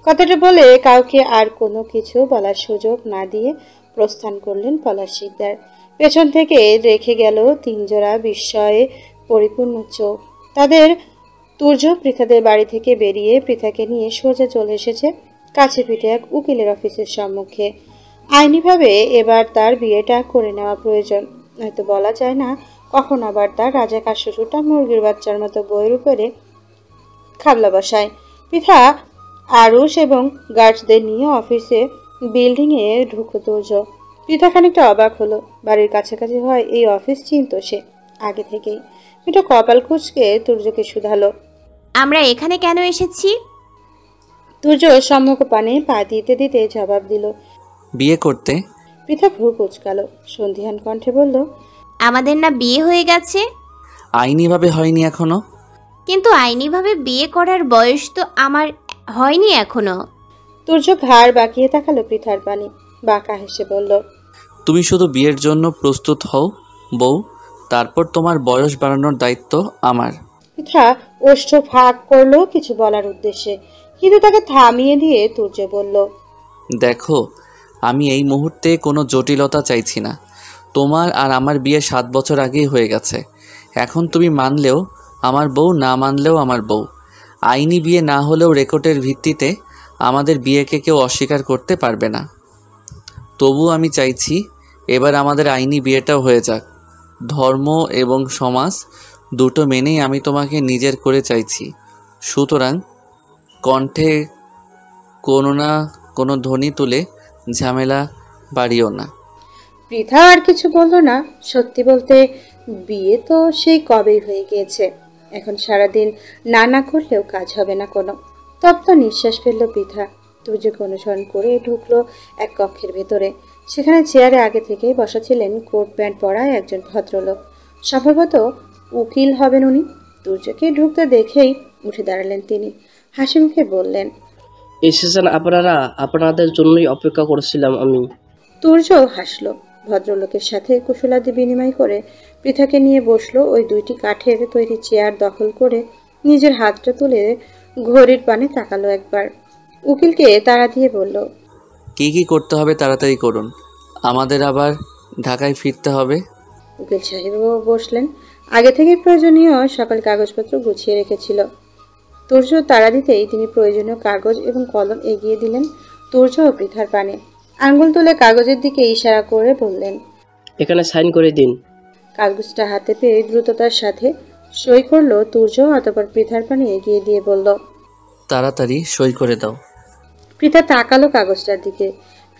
কথাটা বলে কাউকে আর কোনো কিছু বলার সুযোগ না দিয়ে প্রস্থান করলেন পলাশ শিকদার। পেছন থেকে রেখে গেল তিনজোড়া বিস্ময়ে পরিপূর্ণ চোখ। তাদের তুর্য পৃথাদের বাড়ি থেকে বেরিয়ে পৃথাকে নিয়ে সোজা চলে এসেছে কাছে পিঠে এক উকিলের অফিসের সম্মুখে। আইনিভাবে এবার তার বিয়েটা করে নেওয়া প্রয়োজন, হয়তো বলা যায় না কখন আবার তার রাজাকার শ্বশুরটা মুরগির বাচ্চার মতো বইয়ের উপরে খাবলা বসায়। পৃথা আরুষ এবং গার্ডসদের নিয়ে অফিসে বিল্ডিংয়ে ঢুকলো তুর্য। পৃথা খানিকটা অবাক হলো, বাড়ির কাছাকাছি হয় এই অফিস চিনত সে আগে থেকেই। পৃথা কপাল কুঁচকে তুর্যকে শুধালো, আমরা এখানে কেন এসেছি? তুর্য সম্মুখ পানে পা দিতে দিতে জবাব দিল, বিয়ে করতে। পৃথা ভ্রু কুঁচকালো, সন্ধিহান কণ্ঠে বলল, আমাদের না বিয়ে হয়ে গেছে? আইনিভাবে হয়নি এখনো। কিন্তু আইনিভাবে বিয়ে করার বয়স তো আমার হয়নি এখনো। তুর্য ঘাড় বাঁকিয়ে তাকালো পৃথার পানে, বাঁকা হেসে বলল, তুমি শুধু বিয়ের জন্য প্রস্তুত হও বউ, তারপর তোমার বয়স বাড়ানোর দায়িত্ব আমার। পৃথা ওষ্ঠ ফাঁক করলো কিছু বলার উদ্দেশ্যে, কিন্তু তাকে থামিয়ে দিয়ে তুর্য বলল, দেখো, আমি এই মুহূর্তে কোনো জটিলতা চাইছি না। তোমার আর আমার বিয়ে 7 বছর আগেই হয়ে গেছে। এখন তুমি মানলেও আমার বউ, না মানলেও আমার বউ। আইনি বিয়ে না হলেও রেকর্ডের ভিত্তিতে আমাদের বিয়েকে কেউ অস্বীকার করতে পারবে না। তবু আমি চাইছি এবার আমাদের আইনি বিয়েটাও হয়ে যাক। ধর্ম এবং সমাজ দুটো মেনেই আমি তোমাকে নিজের করে চাইছি। সুতরাং কণ্ঠে কোনো না কোনো ধ্বনি তুলে ঝামেলা বাড়িও না। পৃথা আর কিছু বলল না। সত্যি বলতে বিয়ে তো সেই কবেই হয়ে গিয়েছে, এখন সারাদিন না না করলেও কাজ হবে না কোনো। তপ্ত নিঃশ্বাস ফেলল পৃথা। তুর্যকে অনুসরণ করে ঢুকলো এক কক্ষের ভেতরে। সেখানে চেয়ারে আগে থেকেই বসা ছিলেন কোট প্যান্ট পরা একজন ভদ্রলোক, সম্ভবত উকিল হবেন উনি। তুর্যকে ঢুকতে দেখেই উঠে দাঁড়ালেন তিনি, হাসি মুখে বললেন, এসেছেন আপনারা? আপনাদের জন্যই অপেক্ষা করছিলাম আমি। তুর্য হাসলো। ভদ্রলোকের সাথে কুশলাদি বিনিময় করে পৃথাকে নিয়ে বসলো ওই দুইটি কাঠের তৈরি চেয়ার দখল করে। নিজের হাতটা তুলে ঘড়ির পানে তাকালো একবার, উকিলকে তাড়া দিয়ে বলল, কি কি করতে হবে তাড়াতাড়ি করুন, আমাদের আবার ঢাকায় ফিরতে হবে। উকিল সাহেবও বসলেন। আগে থেকে প্রয়োজনীয় সকল কাগজপত্র গুছিয়ে রেখেছিল। তুর্য তাড়া দিতেই তিনি প্রয়োজনীয় কাগজ এবং কলম এগিয়ে দিলেন তুর্য ও পৃথার পানে। আঙ্গুল তুলে কাগজের দিকে ইশারা করে বললেন, এখানে সাইন করে দিন। কাগজটা হাতে পেয়ে দ্রুততার সাথে সই করলো তুর্য। অতঃপর পৃথার পানে এগিয়ে দিয়ে বলল, তাড়াতাড়ি সই করে দাও। পৃথা তাকালো কাগজটার দিকে,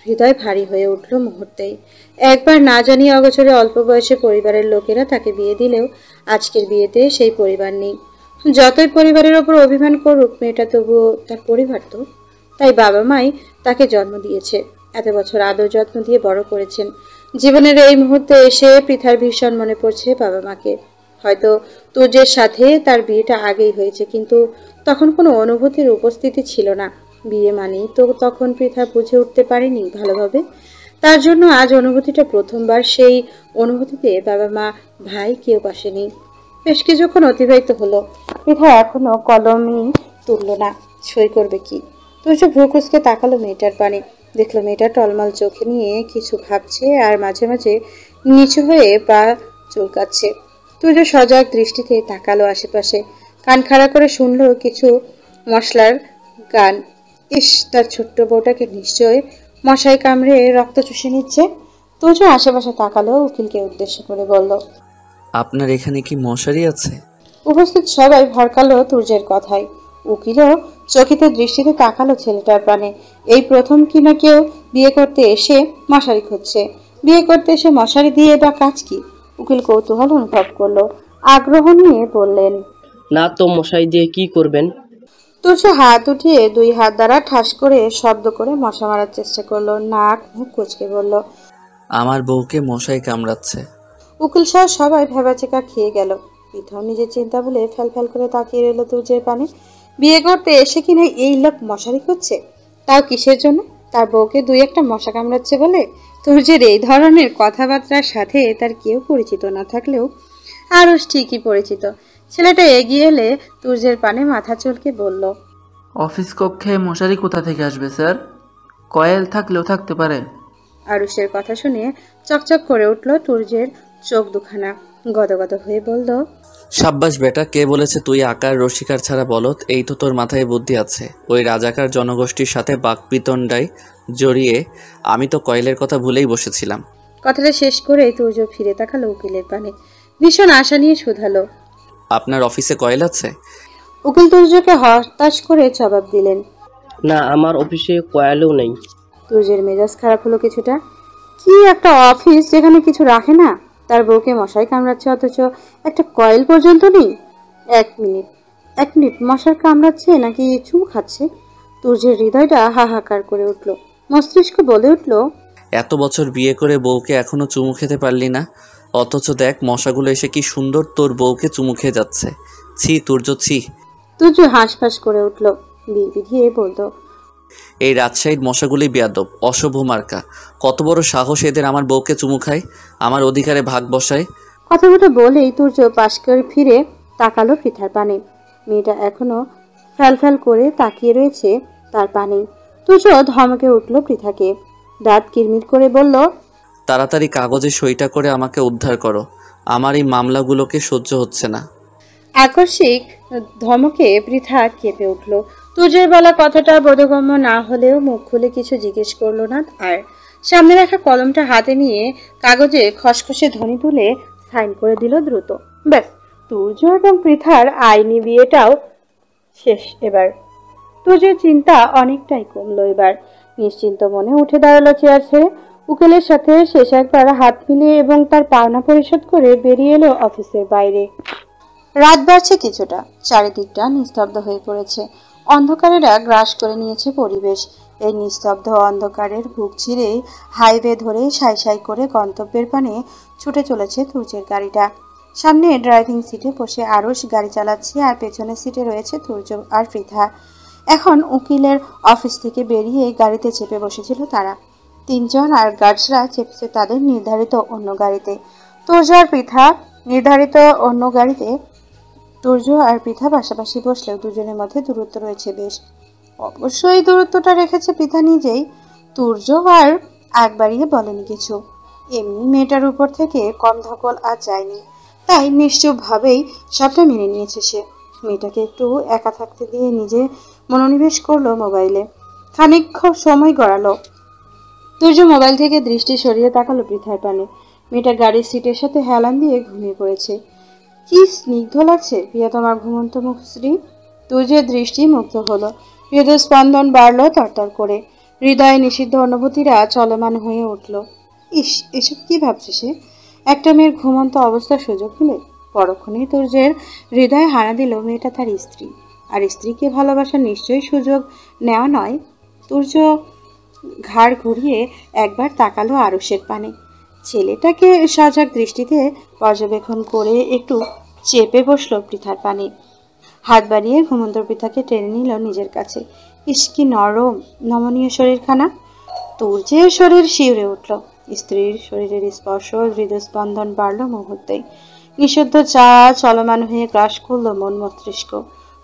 হৃদয় ভারী হয়ে উঠল মুহূর্তেই। একবার না জানিয়ে অগোচরে অল্প বয়সে পরিবারের লোকেরা তাকে বিয়ে দিলেও আজকের বিয়েতে সেই পরিবার নেই। যতই পরিবারের ওপর অভিমান করুক মেয়েটা, তবুও তার পরিবার তো। তাই বাবা মাই তাকে জন্ম দিয়েছে, এত বছর আদর যত্ন দিয়ে বড় করেছেন। জীবনের এই মুহূর্তে এসে পৃথার ভীষণ মনে পড়ছে বাবা মাকে। হয়তো তুর্যের সাথে তার বিয়েটা আগেই হয়েছে, কিন্তু তখন কোনো অনুভূতির উপস্থিতি ছিল না। বিয়ে মানেই তো তখন পৃথা বুঝে উঠতে পারেনি ভালোভাবে। তার জন্য আজ অনুভূতিটা প্রথমবার। সেই অনুভূতিতে বাবা মা ভাই কেউ পাশে নেই। বেশ কিছুক্ষণ অতিবাহিত হলো। পৃথা এখনো কলমই তুলল না, সই করবে কি? তুর্য ভ্রু কুঁচকে তাকালো মেয়েটার পানে, দেখলো মেয়েটা টলমল চোখে নিয়ে কিছু ভাবছে আর মাঝে মাঝে নিচু হয়ে পা চুলকাচ্ছে। তুর্য সজাগ দৃষ্টিতে তাকালো আশেপাশে, কান খাড়া করে শুনলো কিছু মশলার গান। ইস, তার ছোট্ট বউটাকে নিশ্চয় মশাই কামড়ে রক্ত চুষে নিচ্ছে। তুর্য আশেপাশে তাকালো, উকিলকে উদ্দেশ্য করে বলল, আপনার এখানে কি মশারি আছে? উপস্থিত সবাই ভরকালো তুর্যের কথায়। উকিলও চকিত দৃষ্টিতে তাকালো ছেলেটার পানে। এই প্রথম কিনা কেউ বিয়ে করতে এসে মশারি খুঁজছে। বিয়ে করতে এসে মশারি দিয়ে বা কাজ কি? উকিল কৌতূহল অনুভব করলো, আগ্রহ নিয়ে বললেন, না তো মশাই দিয়ে কি করবেন? তুর্য হাত উঠিয়ে দুই হাত দ্বারা ঠাস করে শব্দ করে মশা মারার চেষ্টা করলো। নাক মুখ কুঁচকে বলল, আমার বউকে মশাই কামড়াচ্ছে। উকিল সহ সবাই ভেবাচেকা খেয়ে গেল। পৃথাও নিজের চিন্তা বলে ফ্যাল ফ্যাল করে তাকিয়ে রইল তুর্যের পানে। বিয়ে করতে এসে কিনা এই লোক মশারি করছে, তাও কিসের জন্য? তার বউকে দুই একটা মশা কামড়াচ্ছে বলে? তুর্যের এই ধরনের কথাবার্তার সাথে তার কেউ পরিচিত না থাকলেও আরও ঠিকই পরিচিত। ছেলেটা এগিয়ে এলে তুর্যের পানে মাথা চুলকে বলল, অফিস কক্ষে মশারি কোথা থেকে আসবে স্যার? কয়েল থাকলেও থাকতে পারে। আরুষের কথা শুনে চকচক করে উঠল তুর্যের চোখ দুখানা। গদগদ হয়ে বলল, সাব্বাস বেটা, কে বলেছে তুই আকার রসিকার ছাড়া বলত? এই তো তোর মাথায় বুদ্ধি আছে। ওই রাজাকার জনগোষ্ঠীর সাথে বাকবিতণ্ডায় জড়িয়ে আমি তো কয়েলের কথা ভুলেই বসেছিলাম। কথাটা শেষ করেই তুর্য ফিরে তাকালো উকিলের পানে। ভীষণ আশা নিয়ে শুধালো, আপনার অফিসে কয়েল আছে? উকিল তুর্যকে হতাশ করে জবাব দিলেন, না, আমার অফিসে কয়েলও নেই। তুর্যের মেজাজ খারাপ হলো কিছুটা। কি একটা অফিস যেখানে কিছু রাখে না, তার বউকে মশাই কামড়াচ্ছে, অথচ একটা কয়েল পর্যন্ত নেই। এক মিনিট মশার কামড়াচ্ছে নাকি চুমু খাচ্ছে? তুর্যের হৃদয়টা হাহাকার করে উঠল, মস্তিষ্ক বলে উঠল, এত বছর বিয়ে করে বউকে এখনো চুমু খেতে পারলি না, অথচ দেখ মশাগুলো এসে কি সুন্দর তোর বউকে চুমু খেয়ে যাচ্ছে। ছি তুর্য, ছি। তুর্য হাঁসফাঁস করে উঠল, বিড়বিড়িয়ে বলল, এই রাজশাহীর মশাগুলি বেয়াদব, অশুভ মার্কা। কত বড় সাহস এদের আমার বউকে চুমু খায়, আমার অধিকারে ভাগ বসায়। কথাগুলো বলেই তুর্য পাশ করে ফিরে তাকালো পৃথার পানে। মেয়েটা এখনো ফ্যাল করে তাকিয়ে রয়েছে তার পানে। তুর্য ধমকে উঠল পৃথাকে, দাঁত কিরমির করে বলল, তাড়াতাড়ি কাগজে সইটা করে আমাকে উদ্ধার করো, আমার এই মামলাগুলোকে সহ্য হচ্ছে না। আকস্মিক ধমকে পৃথা কেঁপে উঠল। তুর্যের বলা কথাটা বোধগম্য না হলেও মুখ খুলে কিছু জিজ্ঞেস করলো না। আর সামনে রাখা কলমটা হাতে নিয়ে কাগজে খসখসে ধ্বনি তুলে সাইন করে দিল দ্রুত। ব্যাস, তুর্য এবং পৃথার আইনি বিয়েটাও শেষ এবার। তুর্যের চিন্তা অনেকটাই কমলো এবার। নিশ্চিন্ত মনে উঠে দাঁড়ালো চেয়ার ছেড়ে। উকিলের সাথে শেষ একবার হাত মিলিয়ে এবং তার পাওনা পরিশোধ করে বেরিয়ে এলো অফিসের বাইরে। রাত বাড়ছে কিছুটা, চারিদিকটা নিস্তব্ধ হয়ে পড়েছে। অন্ধকারেরা গ্রাস করে নিয়েছে পরিবেশ। এই নিস্তব্ধ অন্ধকারের বুক চিরেই হাইওয়ে ধরে সাই সাই করে গন্তব্যের পানে ছুটে চলেছে তুর্যের গাড়িটা। সামনে ড্রাইভিং সিটে বসে আরুষ গাড়ি চালাচ্ছে, আর পেছনের সিটে রয়েছে তুর্য আর পৃথা। এখন উকিলের অফিস থেকে বেরিয়ে গাড়িতে চেপে বসেছিল তারা তিনজন, আর গার্ডসরা চেপেছে তাদের নির্ধারিত অন্য গাড়িতে। তুর্য আর পৃথা নির্ধারিত অন্য গাড়িতে। তুর্য আর পৃথা পাশাপাশি বসলেও দুজনের মধ্যে দূরত্ব রয়েছে বেশ। অবশ্যই দূরত্বটা রেখেছে পৃথা নিজেই। তুর্য আর আগ বাড়িয়ে বলেনি কিছু। এমনি মেয়েটার উপর থেকে কম ধকল আর যায়নি, তাই নিশ্চুপভাবেই সবটা মেনে নিয়েছে সে। মেয়েটাকে একটু একা থাকতে দিয়ে নিজে মনোনিবেশ করলো মোবাইলে। খানিক সময় গড়ালো। তুর্য মোবাইল থেকে দৃষ্টি সরিয়ে তাকালো পৃথার পানে। মেয়েটা গাড়ির সিটের সাথে হেলান দিয়ে ঘুমিয়ে পড়েছে। কি স্নিগ্ধ লাগছে প্রিয়তমার ঘুমন্ত মুখশ্রী। তুর্যের দৃষ্টি মুগ্ধ হলো। হৃদ স্পন্দন বাড়ল তরতর করে। হৃদয়ে নিষিদ্ধ অনুভূতিরা চলমান হয়ে উঠল। ইস, এসব কি ভাবছে সে? একটা মেয়ের ঘুমন্ত অবস্থার সুযোগ দিলে পরক্ষণেই তুর্যের হৃদয়ে হানা দিল মেয়েটা তার স্ত্রী, আর স্ত্রীকে ভালোবাসার নিশ্চয়ই সুযোগ নেওয়া নয়। তুর্য ঘাড় ঘুরিয়ে একবার তাকালো আরুষের পানে। ছেলেটাকে সজাগ দৃষ্টিতে পর্যবেক্ষণ করে একটু চেপে বসলো পৃথার পানে। হাত বাড়িয়ে ঘুমন্ত পৃথাকে টেনে নিল নিজের কাছে। ইস, কি নরম নমনীয় শরীরখানা। তুর্যের শরীর শিউরে উঠল। স্ত্রীর শরীরের স্পর্শ, হৃদস্পন্দন বাড়ল মুহূর্তেই। নিষিদ্ধ চা চলমান হয়ে গ্রাস করল মন মস্তিষ্ক।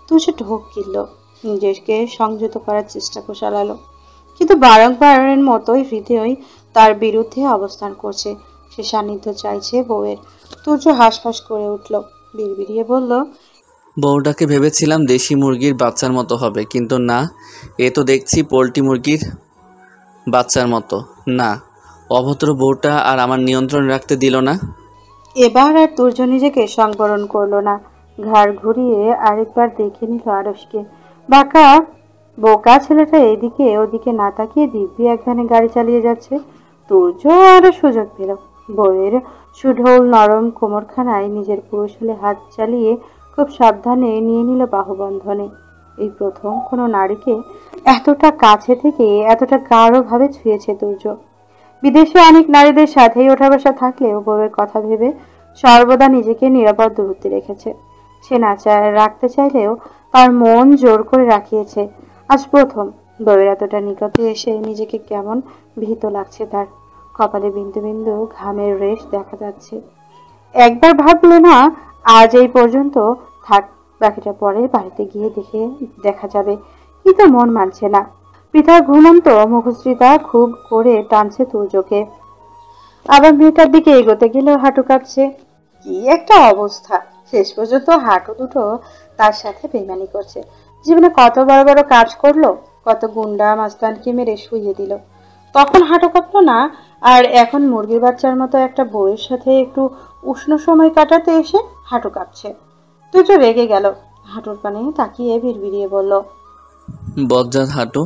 তুর্য ঢোক গিলল, নিজেকে সংযত করার চেষ্টা চালালো, কিন্তু বারংবারের মতোই হৃদয় তার বিরুদ্ধে অবস্থান করছে। সে সান্নিধ্য চাইছে বউয়ের। তুর্য হাঁসফাঁস করে উঠল, বিড়বিড়িয়ে বলল, বউটাকে ভেবেছিলাম দেশি মুরগির বাচ্চার মতো হবে, কিন্তু না, এ তো দেখছি পোলট্রি মুরগির বাচ্চার মতো। না, অভদ্র বউটা আর আমার নিয়ন্ত্রণ রাখতে দিল না। এবার আর তুর্য নিজেকে সংবরণ করলো না। ঘাড় ঘুরিয়ে আরেকবার দেখে নিল আরুষকে। বাঁকা বোকা ছেলেটা এদিকে ওদিকে না তাকিয়ে দিব্যি একখানে গাড়ি চালিয়ে যাচ্ছে। তুর্য আরো সুযোগ পেল। বউয়ের সুঢল নরম কোমরখানায় নিজের পুরুষ হলে হাত চালিয়ে খুব সাবধানে নিয়ে নিল বাহুবন্ধনে। এই প্রথম কোনো নারীকে এতটা কাছে থেকে এতটা গাঢ়ভাবে ছুঁয়েছে তুর্য। বিদেশে অনেক নারীদের সাথেই ওঠা বসা থাকলেও বউয়ের কথা ভেবে সর্বদা নিজেকে নিরাপদ দূরত্বে রেখেছে। সে না রাখতে চাইলেও তার মন জোর করে রাখিয়েছে। আজ প্রথম বউয়ের এতটা নিকটে এসে নিজেকে কেমন ভীত লাগছে তার। কপালে বিন্দু বিন্দু ঘামের রেশ দেখা যাচ্ছে। একবার ভাবলো না আজ এই পর্যন্ত থাক, বাকিটা পরে বাড়িতে গিয়ে দেখা যাবে। কিন্তু মন মানছে না। পৃথার ঘুমন্ত মুখশ্রীতা খুব করে টানছে তুর্যকে। আবার মেয়েটার দিকে এগোতে গেলেও হাঁটু কাঁপছে। কি একটা অবস্থা! শেষ পর্যন্ত হাঁটু দুটো তার সাথে বেইমানি করছে। জীবনে কত বড় বড় কাজ করলো, কত গুন্ডা মাস্তানকে মেরে শুইয়ে দিল, তখন হাঁটু কাঁপলো না। আর এখন মুরগির বাচ্চার মতো একটা বউয়ের সাথে একটু উষ্ণ সময় কাটাতে এসে হাঁটু কাঁপছে। তুর্য রেগে গেল, হাঁটুর পানে তাকিয়ে ভিড়ভিড়িয়ে বলল, বজ্জাত হাঁটু,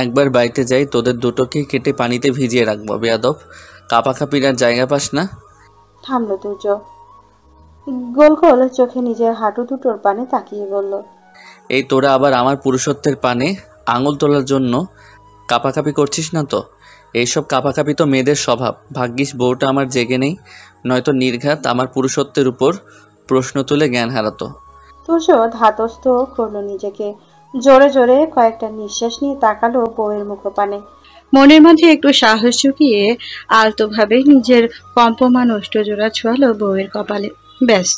একবার বাড়িতে যাই তোদের দুটোকে কেটে পানিতে ভিজিয়ে রাখবো বেয়াদব। কাপাকাপির আর জায়গা পাস না। থামলো তুর্য, গোল গোল চোখে নিজের হাঁটু দুটোর পানে তাকিয়ে বলল, এই তোরা আবার আমার পুরুষত্বের পানে আঙুল তোলার জন্য কাপাকাপি করছিস না তো? এইসব কাপাকাপি তো মেয়েদের স্বভাব। ভাগ্যিস বউটা আমার জেগে নেই, নয়তো নির্ঘাত আমার পুরুষত্বের উপর প্রশ্ন তুলে জ্ঞান হারাতো। তুর্য ধাতস্থ করলো নিজেকে। জোরে জোরে কয়েকটা নিঃশ্বাস নিয়ে তাকালো বউয়ের মুখপানে। মনের মধ্যে একটু সাহস ঝুঁকিয়ে আলতোভাবে নিজের কম্পমান ওষ্ঠজোড়া ছোঁয়ালো বউয়ের কপালে। ব্যাস,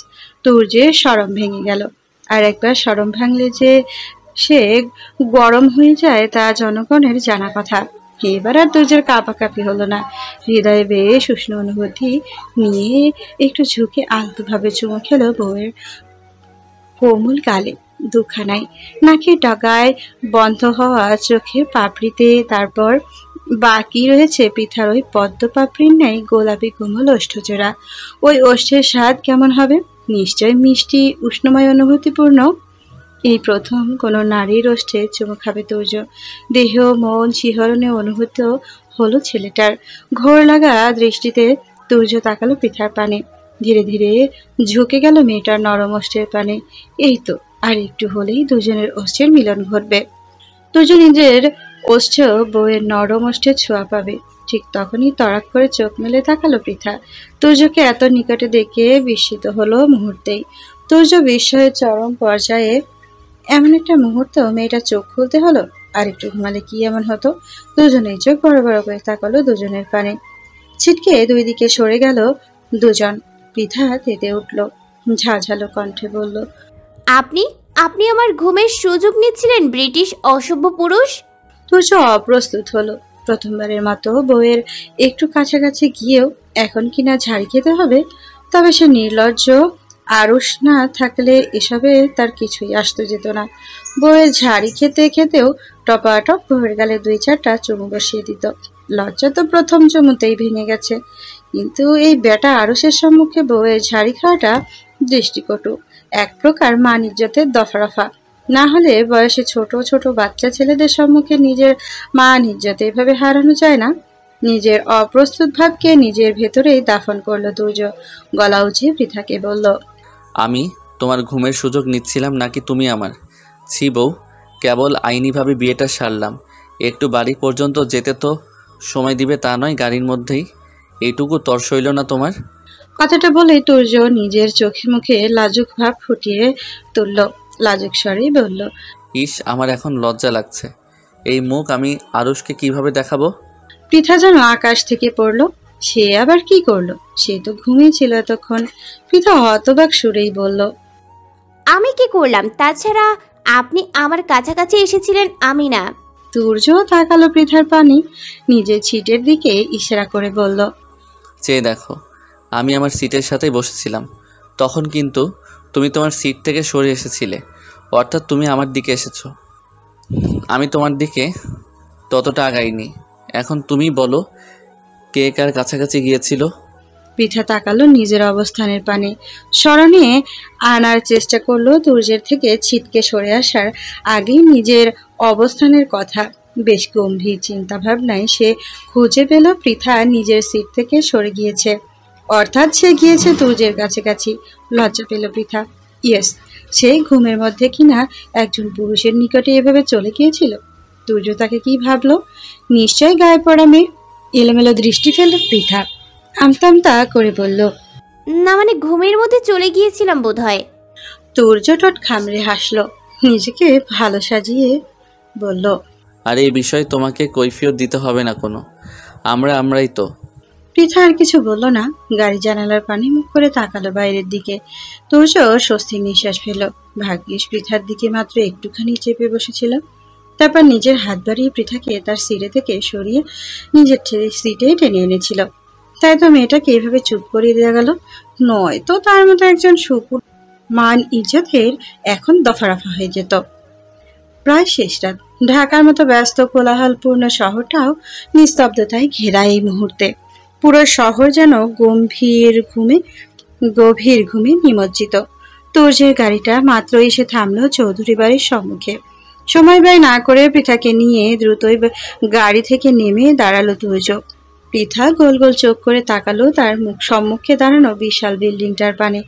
তুর্যের শরম ভেঙে গেল। আর একবার শরম ভাঙলে যে সে গরম হয়ে যায় তা জনগণের জানা কথা। এবার আর তুর্যের কাঁপাকাঁপি হলো না। হৃদয়ে বেশ উষ্ণ অনুভূতি নিয়ে একটু ঝুঁকে আলতোভাবে চুমু খেলো বউয়ের কোমল গালে, দুখানায়, নাকের ডগায়, বন্ধ হওয়া চোখের পাপড়িতে। তারপর বাকি রয়েছে পৃথার ওই পদ্ম পাপড়ির ন্যায় গোলাপি কোমল ওষ্ঠজোড়া। ওই ওষ্ঠের স্বাদ কেমন হবে? নিশ্চয় মিষ্টি, উষ্ণময়, অনুভূতিপূর্ণ। এই প্রথম কোনো নারীর ওষ্ঠে চুমু খাবে তুর্য। দেহ মন শিহরণে অনুভূত হলো ছেলেটার। ঘোর লাগা দৃষ্টিতে তুর্য তাকালো পৃথার পানে। ধীরে ধীরে ঝুঁকে গেল মেয়েটার নরম ওষ্ঠের পানে। এই তো, আর একটু হলেই দুজনের ওষ্ঠের মিলন ঘটবে। দুজন নিজের ওষ্ঠ বউয়ের নরম ওষ্ঠে ছোঁয়া পাবে। ঠিক তখনই তড়াক করে চোখ মেলে তাকালো পৃথা। তুর্যকে এত নিকটে দেখে বিস্মিত হলো মুহূর্তেই। তুর্য বিস্ময়ের চরম পর্যায়ে। এমন একটা মুহূর্ত মেয়েটা চোখ খুলতে হলো। আর একটু ঘুমালে কি এমন হতো? দুজনেই চোখ বড় বড় করে তাকালো দুজনের পানে। ছিটকে দুই দিকে সরে গেল দুজন। পৃথা তেতে উঠল, ঝাঝালো কণ্ঠে বলল, আপনি আপনি আমার ঘুমের সুযোগ নিচ্ছিলেন ব্রিটিশ অসভ্য পুরুষ। তুর্য অপ্রস্তুত হলো। প্রথমবারের মতো বউয়ের একটু কাছাকাছি গিয়েও এখন কিনা ঝাড়ি খেতে হবে। তবে সে নির্লজ্জ আরুষ না থাকলে এসবে তার কিছুই আসতো যেত না। বউয়ের ঝাড়ি খেতে খেতেও টপাটপ বউয়ের গালে দুই চারটা চুমু বসিয়ে দিত। লজ্জা তো প্রথম চুমুতেই ভেঙে গেছে, কিন্তু এই বেটা আরুষের সম্মুখে বউয়ের ঝাড়ি খাওয়াটা দৃষ্টিকটু, এক প্রকার মান ইজ্জতের দফারফা। না হলে বয়সে ছোট ছোট বাচ্চা ছেলেদের সম্মুখে নিজের মান ইজ্জত এভাবে হারানো যায় না। নিজের অপ্রস্তুত ভাবকে নিজের ভেতরেই দাফন করলো তুর্য। গলা উঁচিয়ে পৃথাকে বলল, আমি তোমার ঘুমের সুযোগ নিচ্ছিলাম নাকি তুমি আমার? ছি বউ, কেবল আইনিভাবে বিয়েটা সারলাম, একটু বাড়ি পর্যন্ত যেতে তো সময় দিবে তা নয়, গাড়ির মধ্যেই। এইটুকু তর সইল না তোমার? কথাটা বলেই তুর্য নিজের চোখে মুখে লাজুক ভাব ফুটিয়ে তুলল। লাজুক স্বরেই বলল, ইস, আমার এখন লজ্জা লাগছে। এই মুখ আমি আরুষকে কিভাবে দেখাবো? পৃথা যেন আকাশ থেকে পড়ল। সে আবার কি করলো? সে তো ঘুমিয়েছিল এতক্ষণ। পৃথা হতবাক সুরেই বলল, আমি কি করলাম? তাছাড়া আপনি আমার কাছাকাছি এসেছিলেন, আমি না। তুর্য তাকালো পৃথার পানি, নিজের ছিটের দিকে ইশারা করে বলল, চেয়ে দেখো, আমি আমার সিটের সাথেই বসেছিলাম। তখন কিন্তু তুমি তোমার সিট থেকে সরে এসেছিলে, অর্থাৎ তুমি আমার দিকে এসেছো। আমি তোমার দিকে ততটা আগাইনি। এখন তুমি বলো, কে কার কাছাকাছি গিয়েছিল? পৃথা তাকালো নিজের অবস্থানের পানে। স্মরণে আনার চেষ্টা করলো তুর্যের থেকে ছিটকে সরে আসার আগেই নিজের অবস্থানের কথা। বেশ গম্ভীর চিন্তা ভাবনায় সে খুঁজে পেল পৃথা নিজের সিট থেকে সরে গিয়েছে, অর্থাৎ সে গিয়েছে তুর্যের কাছাকাছি। লজ্জা পেল পৃথা। ইয়েস, সে ঘুমের মধ্যে কিনা একজন পুরুষের নিকটে এভাবে চলে গিয়েছিল। তুর্য তাকে কি ভাবলো? নিশ্চয় গায়ে পড়া মেয়ে। এলোমেলো দৃষ্টি ফেলল পৃথা, আমতা আমতা করে বলল, না মানে ঘুমের মধ্যে চলে গিয়েছিলাম বোধহয়। তুর্য ঠোঁট খামড়ে হাসলো, নিজেকে ভালো সাজিয়ে বলল, আর এই বিষয়ে তোমাকে কৈফিয়ত দিতে হবে না কোনো, আমরাই তো। পৃথা আর কিছু বলল না। গাড়ি জানালার পানে মুখ করে তাকালো বাইরের দিকে। তুর্য স্বস্তির নিঃশ্বাস ফেল। ভাগ্যিস পৃথার দিকে মাত্র একটুখানি চেপে বসেছিল। তারপর নিজের হাত বাড়িয়ে পৃথাকে তার সিটে থেকে সরিয়ে নিজের সিটে টেনে এনেছিল। তাই তো মেয়েটাকে এভাবে চুপ করিয়ে দেওয়া গেল, নয় তো তার মতো একজন সুপুর মান ইজ্জতের এখন দফারফা হয়ে যেত। প্রায় শেষ রাত। ঢাকার মতো ব্যস্ত কোলাহলপূর্ণ শহরটাও নিস্তব্ধতায় ঘেরা এই মুহূর্তে। পুরো শহর যেন গভীর ঘুমে নিমজ্জিত। তুর্যের গাড়িটা মাত্র এসে থামলো চৌধুরী বাড়ির সম্মুখে। সময় ব্যয় না করে পৃথাকে নিয়ে দ্রুতই গাড়ি থেকে নেমে দাঁড়ালো তুর্য। পৃথা গোল গোল চোখ করে তাকালো তার সম্মুখে দাঁড়ানো বিশাল বিল্ডিংটার পানে।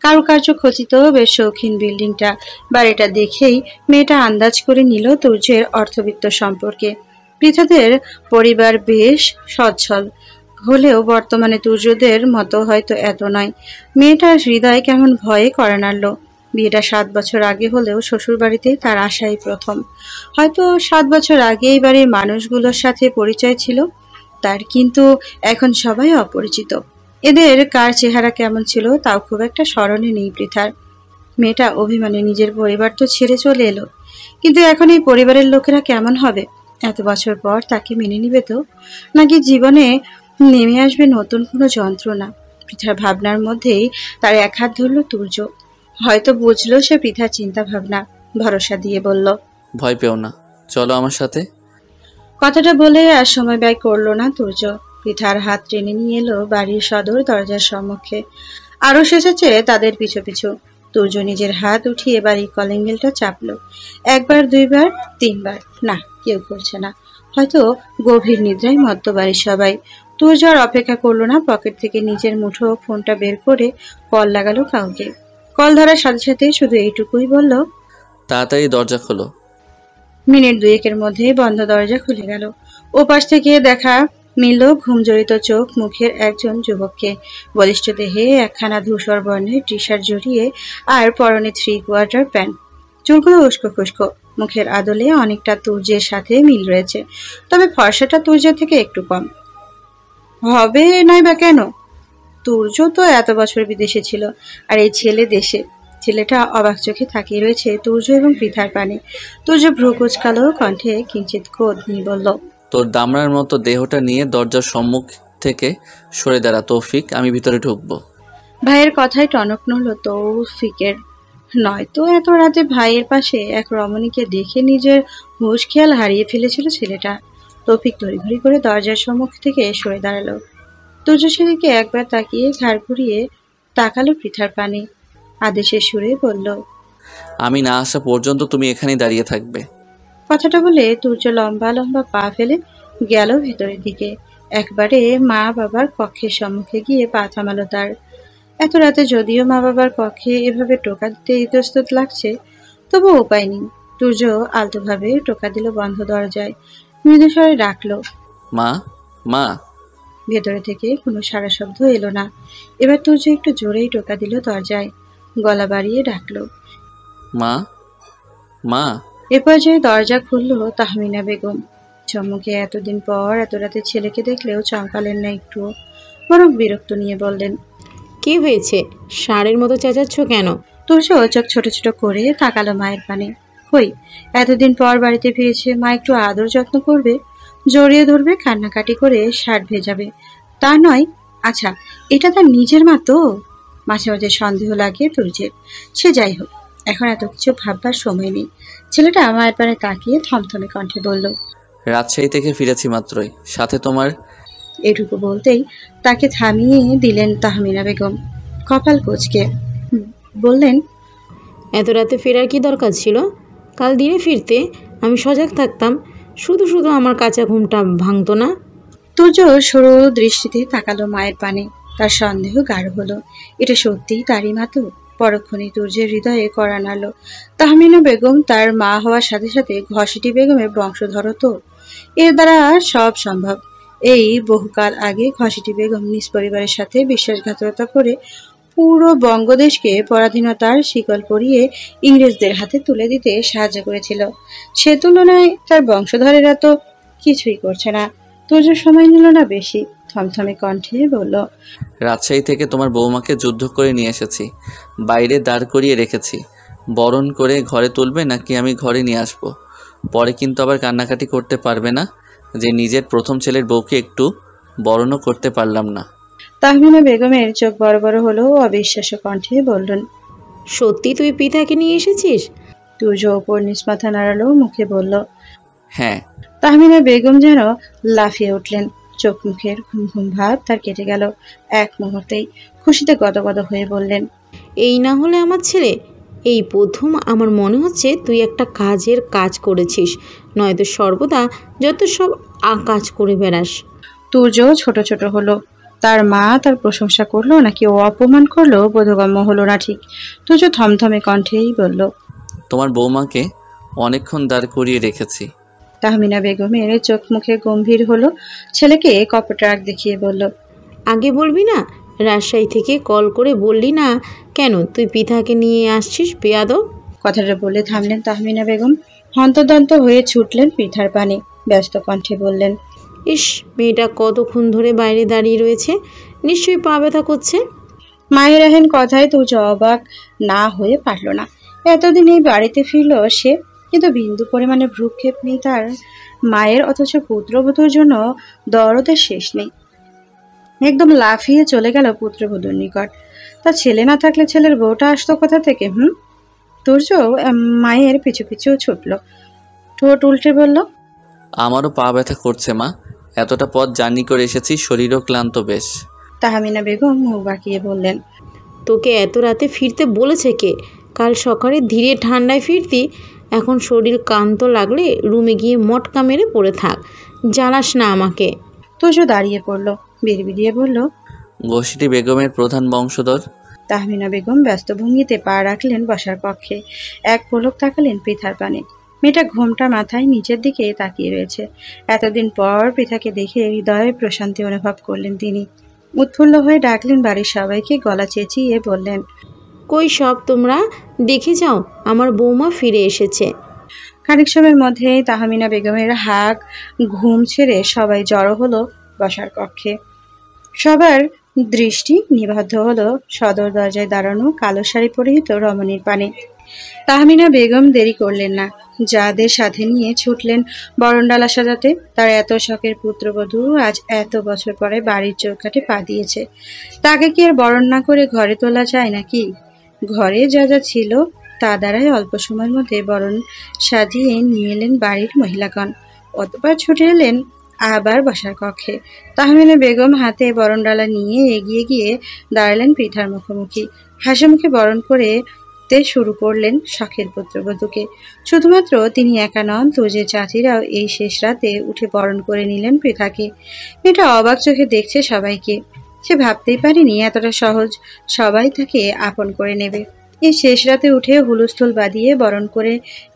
কারুকার্য খচিত বেশ শৌখিন বিল্ডিংটা। বাড়িটা দেখেই মেয়েটা আন্দাজ করে নিল তুর্যের অর্থবিত্ত সম্পর্কে। পৃথাদের পরিবার বেশ সচ্ছল হলেও বর্তমানে তুর্যদের মতো হয়তো এত নয়। মেয়েটার হৃদয় কেমন ভয়ে করে নাড়ল। বিয়েটা 7 বছর আগে হলেও শ্বশুর বাড়িতে তার আশাই প্রথম। হয়তো 7 বছর আগে এই বাড়ির মানুষগুলোর সাথে পরিচয় ছিল তার, কিন্তু এখন সবাই অপরিচিত। এদের কার চেহারা কেমন ছিল তাও খুব একটা স্মরণে নেই পৃথার। মেয়েটা অভিমানে নিজের পরিবার তো ছেড়ে চলে এলো, কিন্তু এখন এই পরিবারের লোকেরা কেমন হবে? এত বছর পর তাকে মেনে নিবে তো, নাকি জীবনে নেমে আসবে নতুন কোনো যন্ত্রণা? পৃথার ভাবনার মধ্যেই তার এক হাত ধরল তুর্য। হয়তো বুঝলো সে পৃথার চিন্তা ভাবনা, ভরসা দিয়ে বলল, ভয় পেও না, চলো আমার সাথে। কথাটা বলে আর সময় ব্যয় করলো না তুর্য। পৃথার হাত টেনে নিয়ে এলো বাড়ির সদর দরজার সম্মুখে। আরো এসেছে তাদের পিছু পিছু। তুর্য নিজের হাত উঠিয়ে বাড়ির কলিং বেলটা চাপলো। 1 বার 2 বার 3 বার, না কেউ করছে না। হয়তো গভীর নিদ্রায় মত্ত বাড়ির সবাই। তুর্য আর অপেক্ষা করলো না, পকেট থেকে নিজের মুঠো ফোনটা বের করে কল লাগালো কাউকে। কল ধরার সাথে সাথে শুধু এইটুকুই বলল, তাড়াতাড়ি দরজা খোলো। মিনিট 2 মধ্যে বন্ধ দরজা খুলে গেল। ওপাশ থেকে দেখা মিলল ঘুমজড়িত চোখ মুখের একজন যুবককে। বলিষ্ঠ দেহে একখানা ধূসর বর্ণের টি শার্ট জড়িয়ে আর পরনে 3/4 প্যান্ট। চুলগুলো উস্কো খুস্কো, মুখের আদলে অনেকটা তুর্যের সাথে মিল রয়েছে, তবে ফর্সাটা তুর্যের থেকে একটু কম। হবে নয় বা কেন? তুর্য তো এত বছর বিদেশে ছিল, আর এই ছেলে দেশে। ছেলেটা অবাক চোখে তাকিয়ে রয়েছে তুর্য এবং পৃথার পানে। তুর্য ভ্রু কুচকালো, কণ্ঠে কিঞ্চিত ক্রোধ নিয়ে বলল, তোর দামড়ার মতো দেহটা নিয়ে দরজার সম্মুখ থেকে সরে দাঁড়া তৌফিক, আমি ভিতরে ঢুকবো। ভাইয়ের কথায় টনক নড়ল তৌফিকের। নয়তো এত রাতে ভাইয়ের পাশে এক রমণীকে দেখে নিজের হুঁশ খেয়াল হারিয়ে ফেলেছিল ছেলেটা। তৌফিক তড়িঘড়ি করে দরজার সম্মুখ থেকে সরে দাঁড়ালো। তুর্য সেদিকে একবার তাকিয়ে ঘাড় ঘুরিয়ে তাকালো পৃথার পানে। আদেশের সুরে বলল, আমি না আসা পর্যন্ত তুমি এখানেই দাঁড়িয়ে থাকবে। কথাটা বলে তুর্য লম্বা লম্বা পা ফেলে গেল ভেতরের দিকে। একবারে মা বাবার কক্ষের সম্মুখে গিয়ে পা থামালো তার। এত রাতে যদিও মা বাবার কক্ষে এভাবে টোকা দিতে ইতস্তত লাগছে, তবু উপায় নেই। তুর্য আলতোভাবে টোকা দিল বন্ধ দরজায়, মৃদুস্বরে ডাকলো, মা, মা। ভেতরে থেকে কোনো সাড়া শব্দ এলো না। এবার তুর্য একটু জোরেই টোকা দিল দরজায়, গলা বাড়িয়ে ডাকলো, মা, মা। এ পর্যায়ে দরজা খুলল তাহমিনা বেগম। চমকে এতদিন পর এত রাতে ছেলেকে দেখলেও চমকালেন না একটুও, বরং বিরক্ত নিয়ে বললেন, কি হয়েছে? ষাঁড়ের মতো চেঁচাচ্ছ কেন? তুর্য চোখ ছোট ছোট করে তাকালো মায়ের পানে। কই, এতদিন পর বাড়িতে ফিরেছে, মা একটু আদর যত্ন করবে, জড়িয়ে ধরবে, কান্নাকাটি করে শার্ট ভেজাবে, তা নয়। আচ্ছা, এটা তার নিজের মা তো? মাঝে মাঝে সন্দেহ লাগে তুর্যের। সে যাই হোক, এখন এত কিছু ভাববার সময় নেই। ছেলেটা মায়ের পানে তাকিয়ে থমথমে কণ্ঠে বলল, রাজশাহী থেকে ফিরেছি মাত্রই, সাথে তোমার। এটুকু বলতেই তাকে থামিয়ে দিলেন তাহমিনা বেগম। কপাল কুঁচকে বললেন, এত রাতে ফেরার কি দরকার ছিল? কাল দিনে ফিরতে আমি সজাগ থাকতাম, শুধু শুধু আমার কাঁচা ঘুমটা ভাঙতো না। তুর্য সরু দৃষ্টিতে তাকালো মায়ের পানে। তার সন্দেহ গাঢ় হলো, এটা সত্যিই তারই মা তো? পরক্ষণে তুর্যের হৃদয়ে কড়া নাড়ল। তাহমিনা বেগম তার মা হওয়ার সাথে সাথে ঘসেটি বেগমের বংশধর তো। এর দ্বারা সব সম্ভব। এই বহুকাল আগে ঘসেটি বেগম নিজ পরিবারের সাথে বিশ্বাসঘাতকতা করে পুরো বঙ্গদেশকে পরাধীনতার শিকল পরিয়ে ইংরেজদের হাতে তুলে দিতে সাহায্য করেছিল। সে তুলনায় তার বংশধরেরা তো কিছুই করছে না। তুর্য সময় নিল না বেশি, থমথমে কণ্ঠে বলল, রাজশাহী থেকে তোমার বৌমাকে যুদ্ধ করে নিয়ে এসেছি, বাইরে দাঁড় করিয়ে রেখেছি। বরণ করে ঘরে তুলবে নাকি আমি ঘরে নিয়ে আসবো? পরে কিন্তু আবার কান্নাকাটি করতে পারবে না যে নিজের প্রথম ছেলের বউকে একটু বরণও করতে পারলাম না। তাহমিনা বেগমের চোখ বড় বড় হলো, অবিশ্বাস্য কণ্ঠে বললেন, সত্যি তুই পিতাকে নিয়ে এসেছিস? তুর্য ওপর নিচ মাথা নাড়ালো, মুখে বলল। হ্যাঁ। তাহমিনা বেগম যেন লাফিয়ে উঠলেন। চোখ মুখের ঘুম ঘুম ভাব তার কেটে গেল। এক মুহূর্তেই খুশিতে গদগদ হয়ে বললেন, এই না হলে আমার ছেলে? এই প্রথম আমার মনে হচ্ছে তুই একটা কাজের কাজ করেছিস, নয়তো সর্বদা যত সব কাজ করে বেড়াস। তুর্য ছোট ছোট হলো। তার মা তার প্রশংসা করলো নাকি ও অপমান করলো বোধগম্য হলো না ঠিক। তুর্য থমথমে কণ্ঠেই বলল, তোমার বৌমাকে অনেকক্ষণ দাঁড় করিয়ে রেখেছি। তাহমিনা বেগমের চোখ মুখে গম্ভীর হলো। ছেলেকে কপট রাগ দেখিয়ে বলল, আগে বলবি না? রাজশাহী থেকে কল করে বললি না কেন তুই পিতাকে নিয়ে আসছিস বেয়াদব? কথাটা বলে থামলেন তাহমিনা বেগম। হন্তদন্ত হয়ে ছুটলেন পৃথার পানে। ব্যস্ত কণ্ঠে বললেন, ইস, মেয়েটা কতক্ষণ ধরে বাইরে দাঁড়িয়ে রয়েছে, নিশ্চয়ই পা ব্যথা করছে। মায়ের এহেন কথায় তো অবাক না হয়ে পারল না। এতদিন এই বাড়িতে ফিরল সে, কিন্তু বিন্দু পরিমাণে ভ্রুক্ষেপ নেই তার মায়ের, অথচ পুত্রবধূর জন্য দরদের শেষ নেই। একদম লাফিয়ে চলে গেল পুত্রবধূর নিকট। তার ছেলে না থাকলে ছেলের বউটা আসতো কোথা থেকে? তুর্য মায়ের পিছু পিছু ছুটল। ঠোঁট উল্টে বলল, আমারও পা ব্যথা করছে মা, এতটা পথ জার্নি করে এসেছি, শরীরও ক্লান্ত বেশ। তাহমিনা বেগম মুখ বাঁকিয়ে বললেন, তোকে এত রাতে ফিরতে বলেছে কে? কাল সকালে ধীরে ঠান্ডায় ফিরতি, এখন শরীর ক্লান্ত লাগলে রুমে গিয়ে মটকা মেরে পড়ে থাক, জ্বালাস না আমাকে। তুর্য দাঁড়িয়ে পড়ল, বিড়বিড়িয়ে বলল, ঘসিটি বেগমের প্রধান বংশধর। তাহমিনা বেগম ব্যস্ত ভঙ্গিতে পা রাখলেন বসার কক্ষে। এক পলক তাকালেন পৃথার পানে। মেয়েটা ঘোমটা মাথায় নিচের দিকে তাকিয়ে রয়েছে। এতদিন পর পৃথাকে দেখে হৃদয়ে প্রশান্তি অনুভব করলেন তিনি। উৎফুল্ল হয়ে ডাকলেন বাড়ির সবাইকে, গলা চেঁচিয়ে বললেন, কই সব তোমরা? দেখে যাও, আমার বৌমা ফিরে এসেছে। খানিক সময়ের মধ্যেই তাহমিনা বেগমের হাক ঘুম ছেড়ে সবাই জড়ো হলো বসার কক্ষে। সবার দৃষ্টি নিবদ্ধ হলো সদর দরজায় দাঁড়ানো কালো শাড়ি পরিহিত রমণীর পানে। তাহমিনা বেগম দেরি করলেন না, যাদের সাথে নিয়ে ছুটলেন বরণডালা সাজাতে। তার এত শখের পুত্রবধূ আজ এত বছর পরে বাড়ির চৌকাঠে পা দিয়েছে। তাকে কি আর বরণ না করে ঘরে তোলা যায় নাকি? ঘরে যা যা ছিল তা দ্বারাই অল্প সময়ের মধ্যে বরণ সাজিয়ে নিয়ে এলেন বাড়ির মহিলাগণ। অতঃপর ছুটে এলেন আবার বসার কক্ষে। তাহমিনা বেগম হাতে বরণডালা নিয়ে এগিয়ে গিয়ে দাঁড়ালেন পৃথার মুখোমুখি। হাসি মুখে বরণ করে শুরু করলেন শখের পুত্রবধূকে। শুধুমাত্র তিনি একা নন, তুর্যের চাচিরাও এই শেষ রাতে উঠে বরণ করে নিলেন পৃথাকে। মেয়েটা অবাক চোখে দেখছে সবাইকে। সে ভাবতেই পারেনি এতটা সহজ সবাই তাকে আপন করে নেবে। এই শেষ রাতে উঠে হুলস্থুল বাঁধিয়ে বরণ করে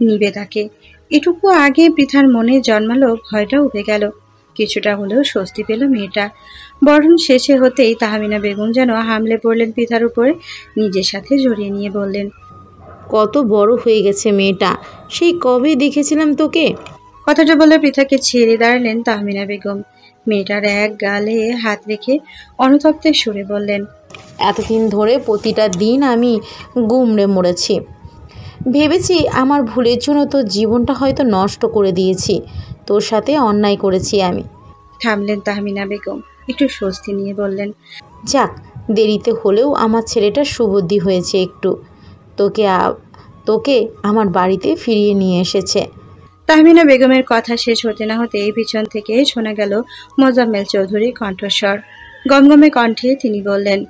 নিবে তাকে। এটুকু আগে পৃথার মনে জন্মালো ভয়টা উঠে গেল। কিছুটা হলেও স্বস্তি পেল মেয়েটা। বরণ শেষে হতেই তাহমিনা বেগম যেন হামলে পড়লেন পৃথার উপরে, নিজের সাথে জড়িয়ে নিয়ে বললেন, কত বড় হয়ে গেছে মেয়েটা, সেই কবে দেখেছিলাম তোকে। কথাটা বলে পৃথাকে ছেড়ে দাঁড়ালেন তাহমিনা বেগম। মেয়েটার এক গালে হাত রেখে অনুতপ্তের সুরে বললেন, এতদিন ধরে প্রতিটা দিন আমি গুমড়ে মরেছি, ভেবেছি আমার ভুলের জন্য তোর জীবনটা হয়তো নষ্ট করে দিয়েছি, তোর সাথে অন্যায় করেছি আমি। থামলেন তাহমিনা বেগম, একটু স্বস্তি নিয়ে বললেন, যাক, দেরিতে হলেও আমার ছেলেটা সুবুদ্ধি হয়েছে একটু, তোকে আমার বাড়িতে ফিরিয়ে নিয়ে এসেছে। তাহমিনা বেগমের কথা শেষ হতে না হতে পিছন থেকে শোনা গেল মোজাম্মেল চৌধুরীর কণ্ঠস্বর। গমগমে কণ্ঠে তিনি বললেন,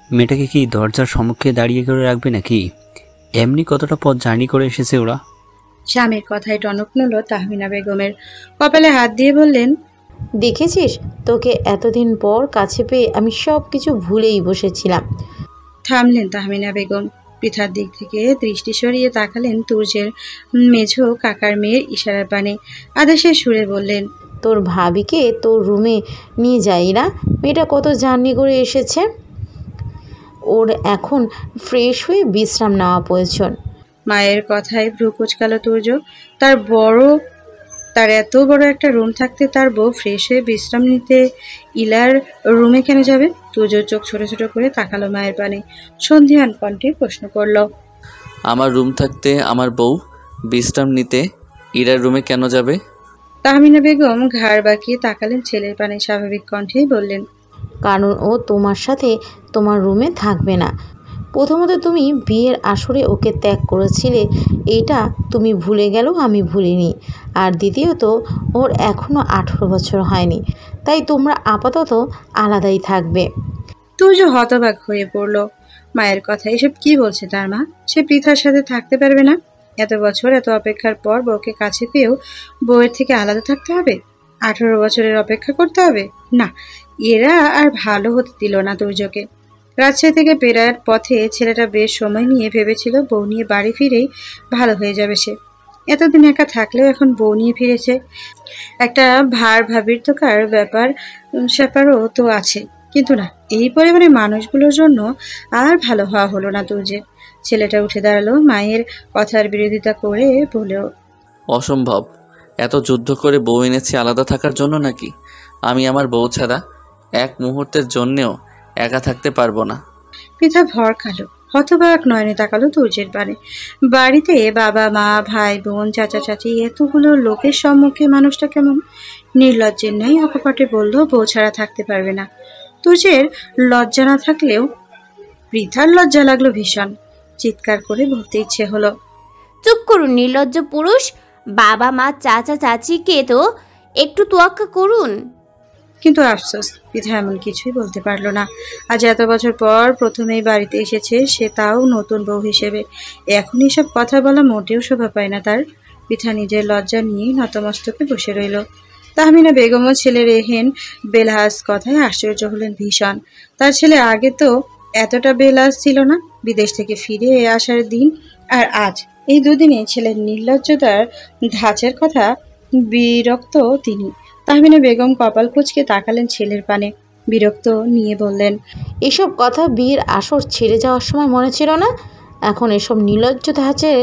মেয়েটাকে কি দরজার সম্মুখে দাঁড়িয়ে করে রাখবে নাকি? এমনি কতটা পথ জার্নি করে এসেছে ওরা। স্বামীর কথায় টনক নড়ল তাহমিনা বেগমের। কপালে হাত দিয়ে বললেন, দেখেছিস, তোকে এতদিন পর কাছে পেয়ে আমি সব কিছু ভুলেই বসেছিলাম। থামলেন তাহমিনা বেগম। পৃথার দিক থেকে দৃষ্টি সরিয়ে তাকালেন তুর্যের মেঝো কাকার মেয়ের ইশারার পানে। আদেশের সুরে বললেন, তোর ভাবিকে তোর রুমে নিয়ে যাইরা, মেয়েটা কত জার্নি করে এসেছে, ওর এখন ফ্রেশ হয়ে বিশ্রাম নেওয়া প্রয়োজন। মায়ের কথায় ভ্রু কুচকাল তুর্য। তার এত বড় একটা রুম থাকতে তার বউ ফ্রেশ হয়ে বিশ্রাম নিতে ইলার রুমে কেন যাবে? তুর্যর চোখ ছোট ছোট করে তাকালো মায়ের পানে। সন্ধিহান কণ্ঠে প্রশ্ন করল, আমার রুম থাকতে আমার বউ বিশ্রাম নিতে ইরার রুমে কেন যাবে? তাহমিনা বেগম ঘাড় বাঁকিয়ে তাকালেন ছেলের পানে, স্বাভাবিক কণ্ঠেই বললেন, কারণ ও তোমার সাথে তোমার রুমে থাকবে না। প্রথমত তুমি বিয়ের আসরে ওকে ত্যাগ করেছিলে, এটা তুমি ভুলে গেলেও আমি ভুলিনি। আর দ্বিতীয়ত ওর এখনও 18 বছর হয়নি, তাই তোমরা আপাতত আলাদাই থাকবে। তুর্য হতবাক হয়ে পড়ল। মায়ের কথা এসব কি বলছে তার মা? সে পৃথার সাথে থাকতে পারবে না? এত বছর এত অপেক্ষার পর বউকে কাছে পেয়েও বউয়ের থেকে আলাদা থাকতে হবে? 18 বছরের অপেক্ষা করতে হবে? না, এরা আর ভালো হতে দিল না তুর্যকে। রাজশাহী থেকে ফেরার পথে ছেলেটা বেশ সময় নিয়ে ভেবেছিল বউ নিয়ে বাড়ি ফিরেই ভালো হয়ে যাবে সে। এতদিন একা থাকলেও এখন বউ নিয়ে ফিরেছে। একটা ভার ভাবির তো কার স্যাপারও তো আছে, কিন্তু না, এই পরিবারের মানুষগুলোর জন্য আর ভালো হওয়া হলো না তুর্যের। ছেলেটা উঠে দাঁড়ালো, মায়ের কথার বিরোধিতা করে বলেও, অসম্ভব। এত যুদ্ধ করে বউ এনেছি আলাদা থাকার জন্য নাকি? আমি আমার বউ ছাড়া এক মুহূর্তের জন্যেও একা থাকতে পারবো না। পৃথা ভর খালো, হতবাক নয়নে তাকালো তুর্যের পানে। বাড়িতে বাবা মা ভাই বোন চাচা চাচি এতগুলো লোকের সম্মুখে মানুষটা কেমন নির্লজ্জের ন্যায় অকপটে বলল বউ ছাড়া থাকতে পারবে না। তুর্যের লজ্জা না থাকলেও পৃথার লজ্জা লাগলো ভীষণ। চিৎকার করে বলতে ইচ্ছে হলো, চুপ করুন নির্লজ্জ পুরুষ। বাবা মা চাচা চাচিকে তো একটু তোয়াক্কা করুন। কিন্তু আফসোস, পৃথা এমন কিছুই বলতে পারলো না। আজ এত বছর পর প্রথমেই বাড়িতে এসেছে সে, তাও নতুন বউ হিসেবে। এখন এসব কথা বলা মোটেও শোভা পায় না তার। পৃথা নিজের লজ্জা নিয়েই নতমস্তকে বসে রইল। তাহমিনা বেগমও ছেলের এহেন বেলাস কথায় আশ্চর্য হলেন ভীষণ। তার ছেলে আগে তো এতটা বেলাস ছিল না, বিদেশ থেকে ফিরে আসার দিন আর আজ, এই দুদিনে ছেলের নির্লজ্জতার ধাঁচের কথা বিরক্ত তিনি। তাহমিনা বেগম কপাল কুঁচকে তাকালেন ছেলের পানে, বিরক্ত নিয়ে বললেন, এসব কথা বিয়ের আসর ছেড়ে যাওয়ার সময় মনে ছিল না? এখন এসব নির্লজ্জ ধাঁচের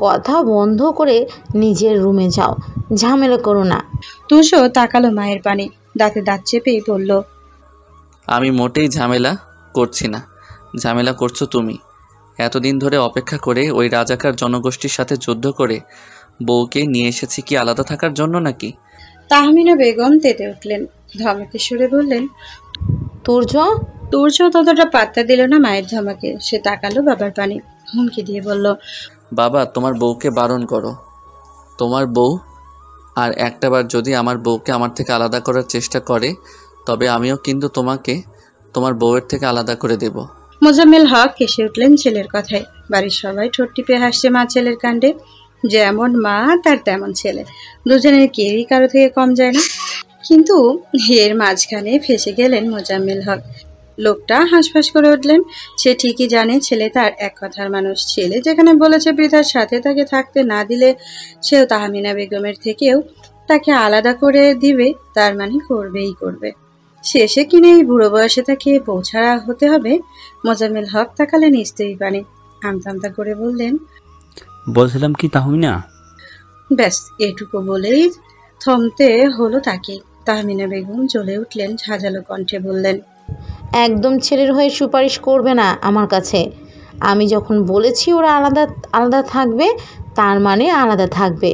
কথা বন্ধ করে নিজের রুমে যাও, ঝামেলা করো না। তুষও তাকালো মায়ের পানে, দাঁতে দাঁত চেপে বলল, আমি মোটেই ঝামেলা করছি না, ঝামেলা করছো তুমি। এতদিন ধরে অপেক্ষা করে ওই রাজাকার জনগোষ্ঠীর সাথে যুদ্ধ করে বউকে নিয়ে এসেছি কি আলাদা থাকার জন্য নাকি? তাহমিনা বেগম তেতে উঠলেন, ধমকে সুরে বললেন, তুর্য, তুর্য ততটা পাত্তা দিল না মায়ের ধমকে। সে তাকালো বাবার পানে, হুমকি দিয়ে বলল, বাবা, তোমার বউকে বারণ করো। তোমার বউ আর একটাবার যদি আমার বউকে আমার থেকে আলাদা করার চেষ্টা করে, তবে আমিও কিন্তু তোমাকে তোমার বউয়ের থেকে আলাদা করে দেব। মোজাম্মেল হক হেসে উঠলেন ছেলের কথায়। বাড়ির সবাই ঠোঁট টিপে হাসছে মা ছেলের কাণ্ডে। যেমন মা তার তেমন ছেলে, দুজনের কেউই কারো থেকে কম যায় না। কিন্তু এর মাঝখানে ফেসে গেলেন মোজাম্মেল হক। লোকটা হাঁসফাঁস করে উঠলেন। সে ঠিকই জানে ছেলে তার এক কথার মানুষ। ছেলে যেখানে বলেছে পৃথার সাথে তাকে থাকতে না দিলে সেও তাহমিনা বেগমের থেকেও তাকে আলাদা করে দিবে, তার মানে করবেই করবে। শেষে কিনে এই বুড়ো বয়সে তাকে পৌঁছাড়া হতে হবে। মোজাম্মেল হক তাকালেন স্ত্রী পানে, আমতা আমতা করে বললেন, বলছিলাম কি তাহমিনা? ব্যাস এটুকু বলেই থমতে হলো তাকে। তাহমিনা বেগম জ্বলে উঠলেন, ঝাঁঝালো কণ্ঠে বললেন, একদম ছেলের হয়ে সুপারিশ করবে না আমার কাছে। আমি যখন বলেছি ওরা আলাদা আলাদা থাকবে, তার মানে আলাদা থাকবে।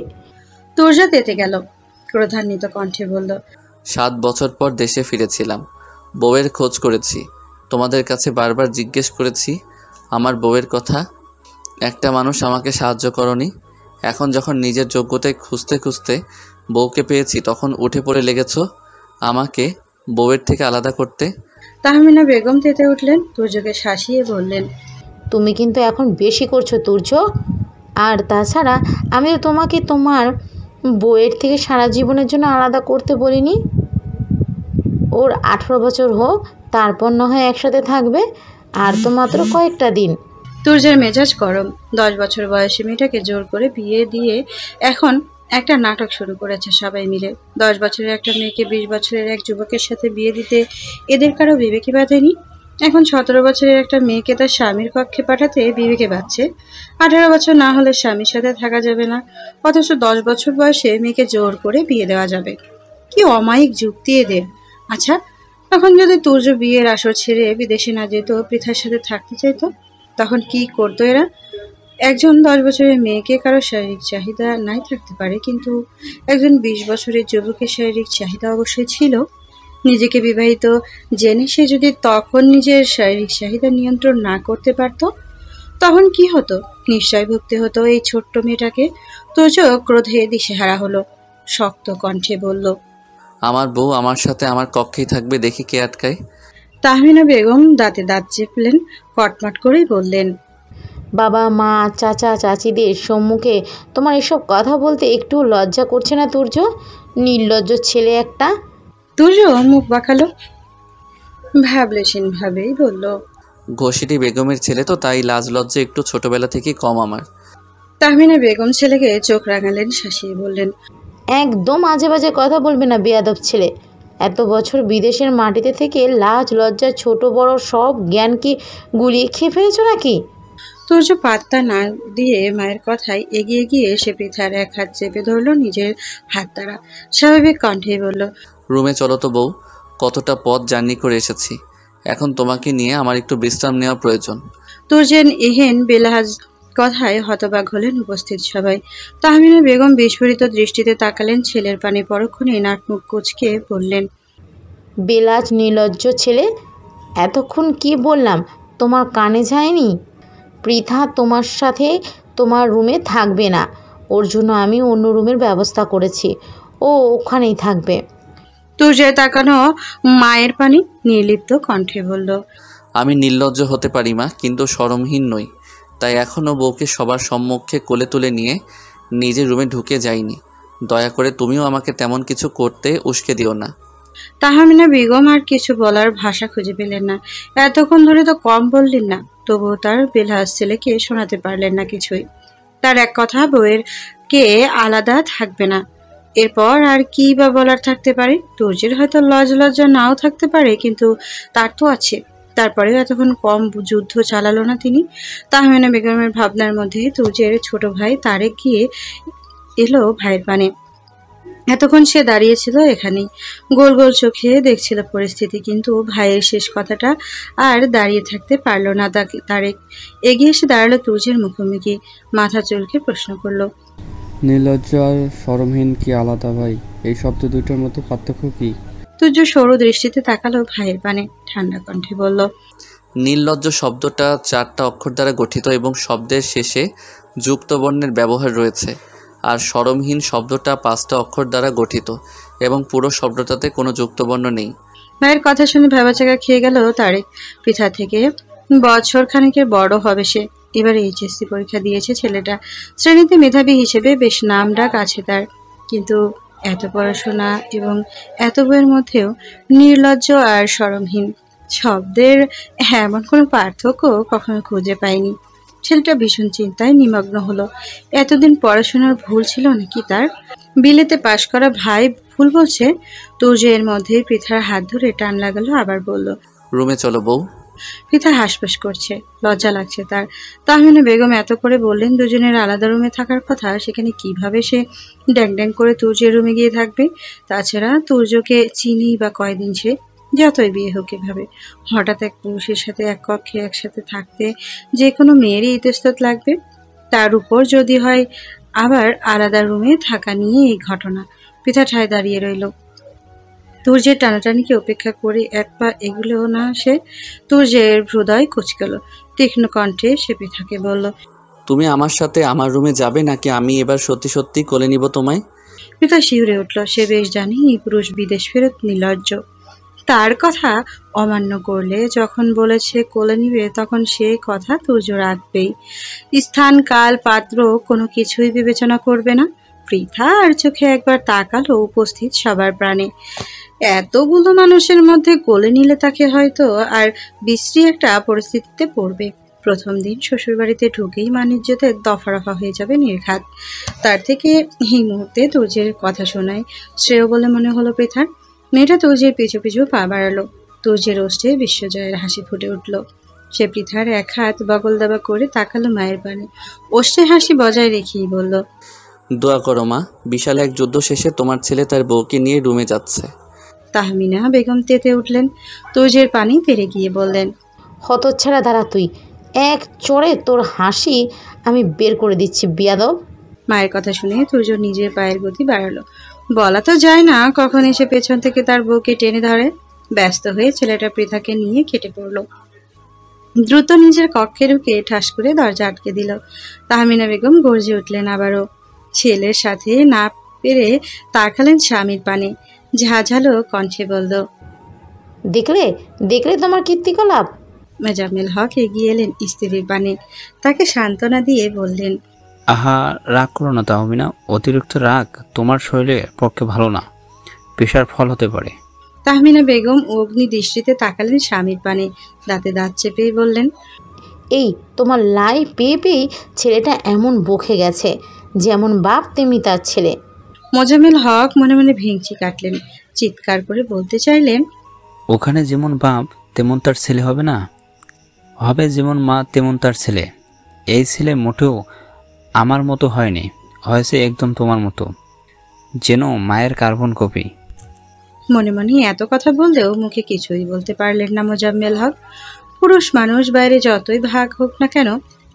তুর্য তেতে গেল, ক্রোধান্বিত কণ্ঠে বলল, 7 বছর পর দেশে ফিরেছিলাম, বউয়ের খোঁজ করেছি, তোমাদের কাছে বারবার জিজ্ঞেস করেছি আমার বউয়ের কথা। একটা মানুষ আমাকে সাহায্য করনি। এখন যখন নিজের যোগ্যতায় খুঁজতে খুঁজতে বউকে পেয়েছি, তখন উঠে পড়ে লেগেছ আমাকে বউয়ের থেকে আলাদা করতে। তাহমিনা বেগম তেতে উঠলেন, তুর্যকে শাসিয়ে বললেন, তুমি কিন্তু এখন বেশি করছো তুর্য। আর তাছাড়া আমি তো তোমাকে তোমার বউয়ের থেকে সারা জীবনের জন্য আলাদা করতে বলিনি। ওর 18 বছর হোক, তারপর না হয় একসাথে থাকবে। আর তো মাত্র কয়েকটা দিন। তুর্যের মেজাজ গরম। 10 বছর বয়সী মেয়েটাকে জোর করে বিয়ে দিয়ে এখন একটা নাটক শুরু করেছে সবাই মিলে। 10 বছরের একটা মেয়েকে 20 বছরের এক যুবকের সাথে বিয়ে দিতে এদের কারো বিবেকে বাঁধেনি। এখন 17 বছরের একটা মেয়েকে তার স্বামীর কক্ষে পাঠাতে বিবেকে বাঁধছে। 18 বছর না হলে স্বামীর সাথে থাকা যাবে না, অথচ 10 বছর বয়সে মেয়েকে জোর করে বিয়ে দেওয়া যাবে। কি অমায়িক যুক্তি এদের! আচ্ছা, তখন যদি তুর্য বিয়ের আসর ছেড়ে বিদেশে না যেত, পৃথার সাথে থাকতে চাইতো, তখন কি করতো এরা? একজন 10 বছরের মেয়েকে কারো শারীরিক চাহিদা নাই থাকতে পারে, কিন্তু একজন 20 বছরের যুবকের শারীরিক চাহিদা অবশ্যই ছিল। নিজেকে বিবাহিত জেনে সে যদি তখন নিজের শারীরিক চাহিদা নিয়ন্ত্রণ না করতে পারত, তখন কি হতো? নিশ্চয় ভুগতে হতো এই ছোট্ট মেয়েটাকে। তুর্য ক্রোধে দিশেহারা হলো, শক্ত কণ্ঠে বলল, আমার বউ আমার সাথে আমার কক্ষেই থাকবে, দেখি কে আটকায়। তাহমিনা বেগম দাঁতে দাঁত চেপলেন, কটমট করেই বললেন, বাবা মা চাচা চাচিদের সম্মুখে তোমার এসব কথা বলতে একটু লজ্জা করছে না তুর্য? নির্লজ্জ ছেলে একটা। তুর্য মুখ বাঁকালো, ভাবলেশীন ভাবেই বলল, ঘষিটি বেগমের ছেলে তো, তাই লাজ লজ্জা একটু ছোটবেলা থেকেই কম আমার। তাহমিনা বেগম ছেলেকে চোখ রাঙালেন, শাসিয়ে বললেন, একদম আজে বাজে কথা বলবে না বেয়াদব ছেলে। এত বছর বিদেশের মাটিতে থেকে লাজ লজ্জা ছোট বড় সব জ্ঞান কি গুলিয়ে খেয়ে ফেলেছো নাকি? তুর্য পাত্তা না দিয়ে মায়ের কথায় এগিয়ে গিয়ে সে পৃথার এক হাত চেপে ধরল নিজের হাত দ্বারা। স্বাভাবিক কণ্ঠেই বলল, রুমে চলো তো বউ, কতটা পথ জার্নি করে এসেছি, এখন তোমাকে নিয়ে আমার একটু বিশ্রাম নেওয়া প্রয়োজন। তুর্যের এহেন বেলাজ কথায় হতবাক হলেন উপস্থিত সবাই। তাহমিনা বেগম বিস্ফোরিত দৃষ্টিতে তাকালেন ছেলের পানে, পরক্ষণে নাক মুখ কুঁচকে বললেন, বেলাজ নির্লজ্জ ছেলে, এতক্ষণ কি বললাম তোমার কানে যায়নি? পৃথা তোমার সাথে তোমার রুমে থাকবে না, ওর জন্য আমি অন্য রুমের ব্যবস্থা করেছি, ও ওখানেই থাকবে। তুর্যের তাকানো মায়ের পানে নির্লিপ্ত কণ্ঠে বলল, আমি নির্লজ্জ হতে পারি মা, কিন্তু শরমহীন নই, তাই এখনও বউকে সবার সম্মুখে কোলে তুলে নিয়ে নিজের রুমে ঢুকে যাইনি। দয়া করে তুমিও আমাকে তেমন কিছু করতে উস্কে দিও না। তাহমিনা বেগম আর কিছু বলার ভাষা খুঁজে পেলেন না। এতক্ষণ ধরে তো কম বললেন না, তবুও তার বেলহাস ছেলেকে শোনাতে পারলেন না কিছুই। তার এক কথা বউয়ের কে আলাদা থাকবে না, এরপর আর কি বা বলার থাকতে পারে? তুর্যের হয়তো লজ্জা নাও থাকতে পারে, কিন্তু তার তো আছে। তারপরেও এতক্ষণ কম যুদ্ধ চালালো না তিনি। তাহমিনা বেগমের ভাবনার মধ্যে তুর্যের ছোট ভাই তারেক গিয়ে এলো ভাইয়ের পানে। এতক্ষণ সে দাঁড়িয়েছিল এখানেই, গোল গোল চোখে দেখছিল পরিস্থিতি, কিন্তু ভাইয়ের শেষ কথাটা আর দাঁড়িয়ে থাকতে পারল না। তারেক এগিয়ে এসে দাঁড়ালো তুর্যের মুখোমুখি, মাথা চুলকে প্রশ্ন করলো, নির্লজ্জ আর শরমহীন কি আলাদা ভাই? এই শব্দ দুটোর মধ্যে পার্থক্য কি? তুর্য সরু দৃষ্টিতে তাকালো ভাইয়ের পানে, ঠান্ডা কণ্ঠে বলল, নির্লজ্জ শব্দটা 4টা অক্ষর দ্বারা গঠিত এবং শব্দের শেষে যুক্ত বর্ণের ব্যবহার রয়েছে, আর শরমহীন শব্দটা 5টা অক্ষর দ্বারা গঠিত এবং পুরো শব্দটাতে কোনো যুক্তবর্ণ নেই। ভাইয়ের কথা শুনে ভেবাচাকা খেয়ে গেল তারেক। পৃথা থেকে বছর খানেকের বড় হবে সে। এবারে এইচএসসি পরীক্ষা দিয়েছে ছেলেটা, শ্রেণীতে মেধাবী হিসেবে বেশ নাম ডাক আছে তার, কিন্তু এত পড়াশোনা এবং এত বইয়ের মধ্যেও নির্লজ্জ আর শরমহীন শব্দের এমন কোনো পার্থক্য কখনো খুঁজে পায়নি। ছেলেটা ভীষণ চিন্তায় নিমগ্ন হলো। এতদিন পড়াশোনার ভুল ছিল নাকি তার? বিলেতে পাশ করা ভাই ভুল বলছে? তুর্য এর মধ্যে পৃথার হাত ধরে টান লাগালো, আবার বলল, রুমে চলো বউ। পৃথা হাসপাস করছে, লজ্জা লাগছে তার। তাহমিনা বেগম এত করে বললেন দুজনের আলাদা রুমে থাকার কথা, সেখানে কিভাবে সে ড্যাং ড্যাং করে তুর্যের রুমে গিয়ে থাকবে? তাছাড়া তুর্যকে চিনি বা কয়দিন সে, যতই বিয়ে হোক এভাবে হঠাৎ এক পুরুষের সাথে এক কক্ষে একসাথে থাকতে যে কোনো মেয়েরই ইতস্তত লাগবে। তার উপর যদি হয় আবার আলাদা রুমে থাকা নিয়ে এই ঘটনা। পৃথা ঠায় দাঁড়িয়ে রইল, তুর্যের টানাটানিকে উপেক্ষা করে এক পা এগুলোও না সে। তুর্যের হৃদয় কুচকাল, তীক্ষ্ণ কণ্ঠে সে পৃথাকে বলল, তুমি আমার সাথে আমার রুমে যাবে নাকি আমি এবার সত্যি সত্যি কোলে নিব তোমায়? পৃথা শিউরে উঠল। সে বেশ জানি এই পুরুষ বিদেশ ফেরত নির্লজ্জ, তার কথা অমান্য করলে যখন বলেছে কোলে নিবে তখন সে কথা তুর্য রাখবেই। স্থান কাল পাত্র কোনো কিছুই বিবেচনা করবে না। পৃথা আর চোখে একবার তাকালো উপস্থিত সবার প্রাণে। এতগুলো মানুষের মধ্যে কোলে নিলে তাকে হয়তো আর বিশ্রী একটা পরিস্থিতিতে পড়বে। প্রথম দিন শ্বশুরবাড়িতে ঢুকেই বাণিজ্যতে দফা হয়ে যাবে নির্ঘাত। তার থেকে এই মুহূর্তে তুর্যের কথা শোনায় শ্রেয় বলে মনে হলো পৃথার। মেয়েটা তুর্যের পিছু পিছু পা বাড়ালো। তুর্যের ওষ্ঠে বিশ্বজয়ের হাসি ফুটে উঠল। সে পৃথার এক হাত বগল দাবা করে তাকালো মায়ের পানে, ওষ্ঠে হাসি বজায় রেখেই বলল, দোয়া করো মা, বিশাল এক যুদ্ধ শেষে তোমার ছেলে তার বউকে নিয়ে রুমে যাচ্ছে। তাহমিনা বেগম তেতে উঠলেন, তুর্যের পানি পেরে গিয়ে বললেন, হতচ্ছাড়া দাঁড়া তুই, এক চড়ে তোর হাসি আমি বের করে দিচ্ছি বিয়াদব। মায়ের কথা শুনে তুর্য নিজের পায়ের গতি বাড়ালো। বলা তো যায় না কখন এসে পেছন থেকে তার বউকে টেনে ধরে। ব্যস্ত হয়ে ছেলেটা পৃথাকে নিয়ে কেটে পড়ল। দ্রুত নিজের কক্ষে ঢুকে ঠাস করে দরজা আটকে দিল। তাহমিনা বেগম গর্জে উঠলেন আবারও। ছেলের সাথে না পেরে তাকালেন স্বামীর পানে। ঝাঝালো কণ্ঠে বলল, দেখলে দেখলে তোমার কীর্তিকলাপ। মোজাম্মেল হক এগিয়ে এলেন স্ত্রীর পানে। তাকে সান্ত্বনা দিয়ে বললেন, আহা, রাগ করো না তাহমিনা, অতিরিক্ত রাগ তোমার শরীরের পক্ষে ভালো না, পেশার ফল হতে পারে। তাহমিনা বেগম অগ্নি দৃষ্টিতে তাকালেন স্বামীর পানে। দাঁতে দাঁত চেপেই বললেন, এই তোমার লাই পেয়ে পেয়েই ছেলেটা এমন বকে গেছে, যেমন বাপ তেমনি তার ছেলে। মোজাম্মেল হক মনে মনে ভেঙচি কাটলেন। চিৎকার করে বলতে চাইলেন, ওখানে যেমন বাপ তেমন তার ছেলে হবে না, হবে যেমন মা তেমন তার ছেলে। এই ছেলে মোটেও আমার মতো হয়নি, হয়েছে একদম তোমার মতো, যেন মায়ের কার্বন কপি। মনে মনে এত কথা বললেও মুখে কিছুই বলতে পারলেন না মোজাম্মেল হক। পুরুষ মানুষ বাইরে যতই ভাগ হোক না কেন,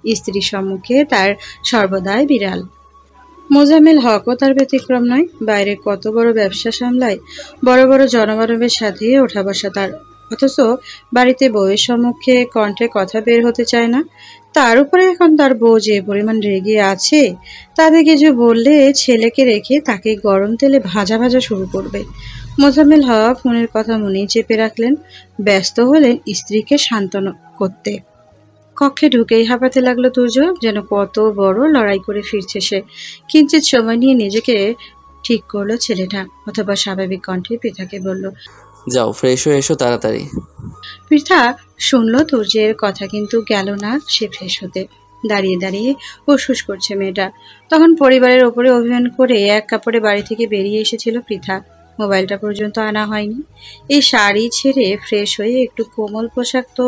স্ত্রীর সম্মুখে তার সর্বদাই বিড়াল। মোজাম্মেল হকও তার ব্যতিক্রম নয়। বাইরে কত বড় ব্যবসা সামলায়, বড় বড় জনমানবের সাথে ওঠা বসা তার, অথচ বাড়িতে বউয়ের সম্মুখে কণ্ঠে কথা বের হতে চায় না। তার উপরে এখন তার বউ যে পরিমাণ রেগে আছে, তাদের কিছু বললে ছেলেকে রেখে তাকে গরম তেলে ভাজা ভাজা শুরু করবে। মোজাম্মেল হক মনের কথা মনেই চেপে রাখলেন। ব্যস্ত হলেন স্ত্রীকে সান্ত্বনা করতে। কক্ষে ঢুকেই হাঁপাতে লাগলো তুর্য, যেন কত বড় লড়াই করে ফিরছে সে। কিঞ্চিত সময় নিয়ে নিজেকে ঠিক করলো ছেলেটা, অথবা স্বাভাবিক কণ্ঠে পৃথাকে বলল, যাও ফ্রেশ হয়ে এসো তাড়াতাড়ি। পৃথা শুনলো তুর্যের কথা, কিন্তু গেল না সে ফ্রেশ হতে। দাঁড়িয়ে দাঁড়িয়ে উসুস করছে মেয়েটা। তখন পরিবারের ওপরে অভিমান করে এক কাপড়ে বাড়ি থেকে বেরিয়ে এসেছিল পৃথা। মোবাইলটা পর্যন্ত আনা হয়নি। এই শাড়ি ছেড়ে ফ্রেশ হয়ে একটু কোমল পোশাক তো